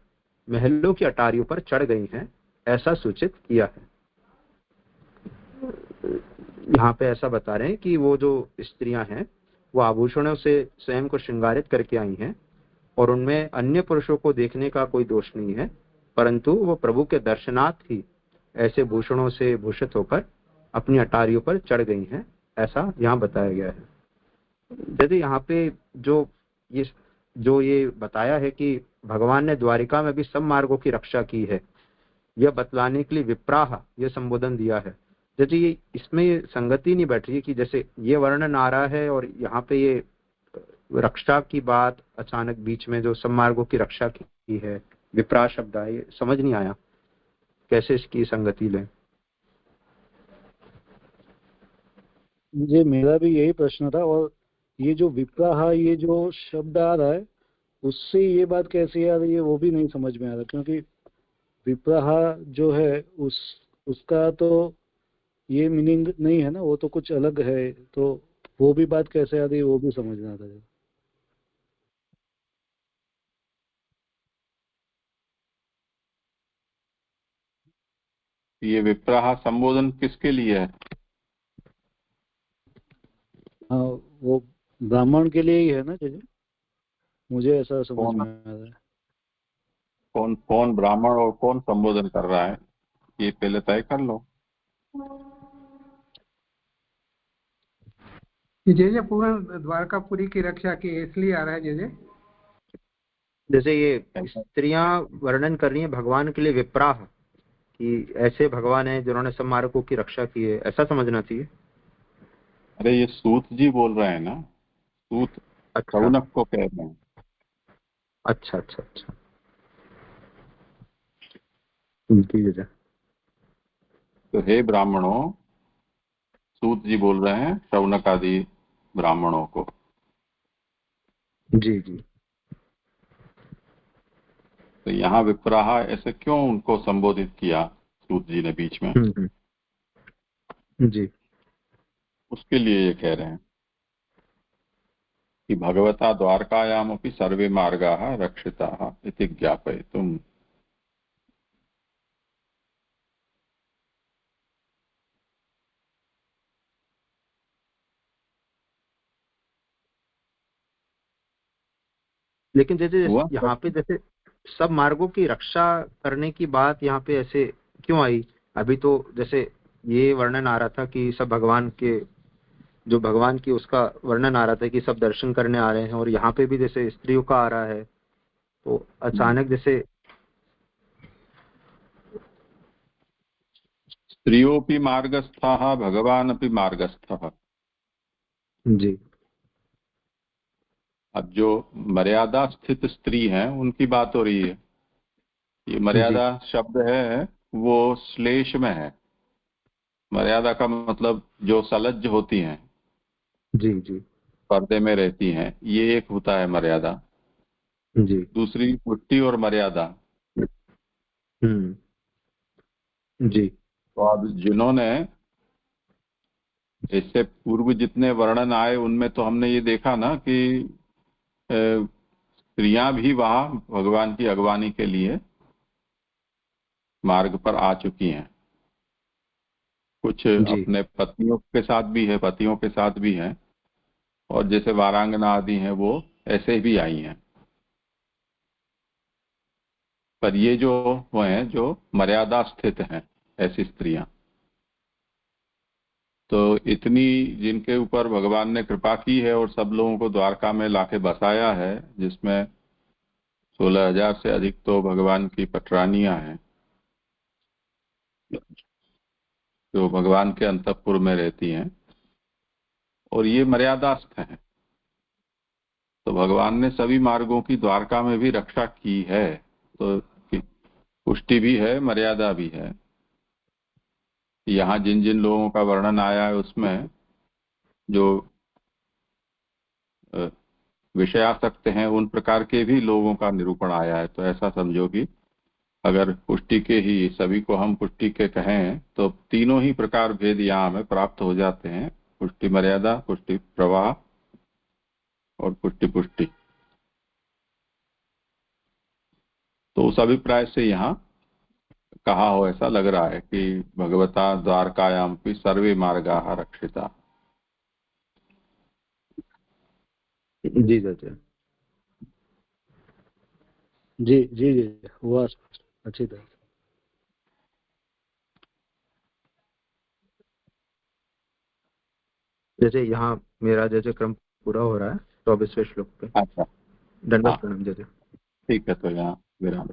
महलों की अटारियों पर चढ़ गई हैं, ऐसा सूचित किया है। यहाँ पे ऐसा बता रहे हैं कि वो जो स्त्रियां हैं वो आभूषणों से स्वयं को श्रृंगारित करके आई हैं और उनमें अन्य पुरुषों को देखने का कोई दोष नहीं है, परंतु वो प्रभु के दर्शनार्थ ही ऐसे भूषणों से भूषित होकर अपनी अटारियों पर चढ़ गई हैं, ऐसा यहाँ बताया गया है। यदि यहाँ पे जो ये बताया है कि भगवान ने द्वारिका में भी सब मार्गों की रक्षा की है, यह बतलाने के लिए विप्राह यह संबोधन दिया है। यदि ये इसमें ये संगति नहीं बैठ रही है कि जैसे ये वर्णन आ रहा है और यहाँ पे ये रक्षा की बात अचानक बीच में जो सब मार्गों की रक्षा की है, विप्राह शब्द आए, ये समझ नहीं आया कैसे इसकी संगति लें। मुझे मेरा भी यही प्रश्न था, और ये जो विप्राह ये जो शब्द आ रहा है उससे ये बात कैसे आ रही है वो भी नहीं समझ में आ रहा, क्योंकि विप्राह जो है उसका तो ये मीनिंग नहीं है ना, वो तो कुछ अलग है, तो वो भी बात कैसे आ रही है वो भी समझना था। ये विप्राह संबोधन किसके लिए है? हाँ, वो ब्राह्मण के लिए ही है ना जी, मुझे ऐसा समझ में आ रहा है। कौन ब्राह्मण और कौन संबोधन कर रहा है ये पहले तय कर लो। जैसे पूर्ण द्वारकापुरी की रक्षा की इसलिए आ रहा है। जैसे ये स्त्रियां वर्णन कर रही हैं भगवान के लिए विप्राह कि ऐसे भगवान हैं जिन्होंने सब मार्गों की रक्षा की है, ऐसा समझना चाहिए। अरे ये सूत जी बोल रहे हैं ना, सूत शौनक को कह रहे हैं। अच्छा अच्छा अच्छा, ठीक है। तो हे ब्राह्मणों, सूत जी बोल रहे हैं शौनक आदि ब्राह्मणों को। जी जी। तो यहाँ विप्राह ऐसे क्यों उनको संबोधित किया सूत जी ने बीच में? जी, उसके लिए ये कह रहे हैं कि भगवता द्वारकायामपि सर्वे मार्गाः रक्षिताः इति ज्ञापयितुम्। लेकिन जैसे यहाँ पे जैसे सब मार्गों की रक्षा करने की बात यहाँ पे ऐसे क्यों आई? अभी तो जैसे ये वर्णन आ रहा था कि सब भगवान के, जो भगवान की उसका वर्णन आ रहा था कि सब दर्शन करने आ रहे हैं, और यहाँ पे भी जैसे स्त्रियों का आ रहा है, तो अचानक जैसे स्त्रियोपि मार्गस्थाः भगवानपि मार्गस्थः। जी अब जो मर्यादा स्थित स्त्री हैं उनकी बात हो रही है। ये मर्यादा शब्द है वो श्लेष में है। मर्यादा का मतलब जो सलज्ज होती हैं, जी जी पर्दे में रहती हैं, ये एक होता है मर्यादा। जी दूसरी पुष्टि और मर्यादा। जी तो अब जिन्होंने इससे पूर्व जितने वर्णन आए उनमें तो हमने ये देखा ना कि स्त्रियां भी वहां भगवान की अगवानी के लिए मार्ग पर आ चुकी हैं। कुछ अपने पत्नियों के साथ भी है, पतियों के साथ भी हैं, और जैसे वारांगना आदि हैं वो ऐसे भी आई हैं। पर ये जो वो हैं जो मर्यादा स्थित हैं, ऐसी स्त्रियां, तो इतनी जिनके ऊपर भगवान ने कृपा की है और सब लोगों को द्वारका में लाके बसाया है, जिसमें 16,000 से अधिक तो भगवान की पटरानियां हैं जो भगवान के अंतःपुर में रहती हैं, और ये मर्यादास्थ हैं। तो भगवान ने सभी मार्गों की द्वारका में भी रक्षा की है। तो पुष्टि भी है, मर्यादा भी है। यहाँ जिन जिन लोगों का वर्णन आया है उसमें जो विषयासक्त हैं उन प्रकार के भी लोगों का निरूपण आया है। तो ऐसा समझो कि अगर पुष्टि के ही सभी को हम पुष्टि के कहें तो तीनों ही प्रकार भेद यहाँ हमें प्राप्त हो जाते हैं। पुष्टि मर्यादा, पुष्टि प्रवाह और पुष्टि पुष्टि। तो उस अभिप्राय से यहाँ कहा हो ऐसा लग रहा है कि भगवता द्वारकायाम भी सर्वे मार्गाः रक्षिता। जी चाचा जी जी जी हुआ अच्छी तरह। जैसे यहाँ मेरा जैसे क्रम पूरा हो रहा है 24वें श्लोक पे। अच्छा, दंडवत प्रणाम जैसे। ठीक है, तो यहाँ विराम।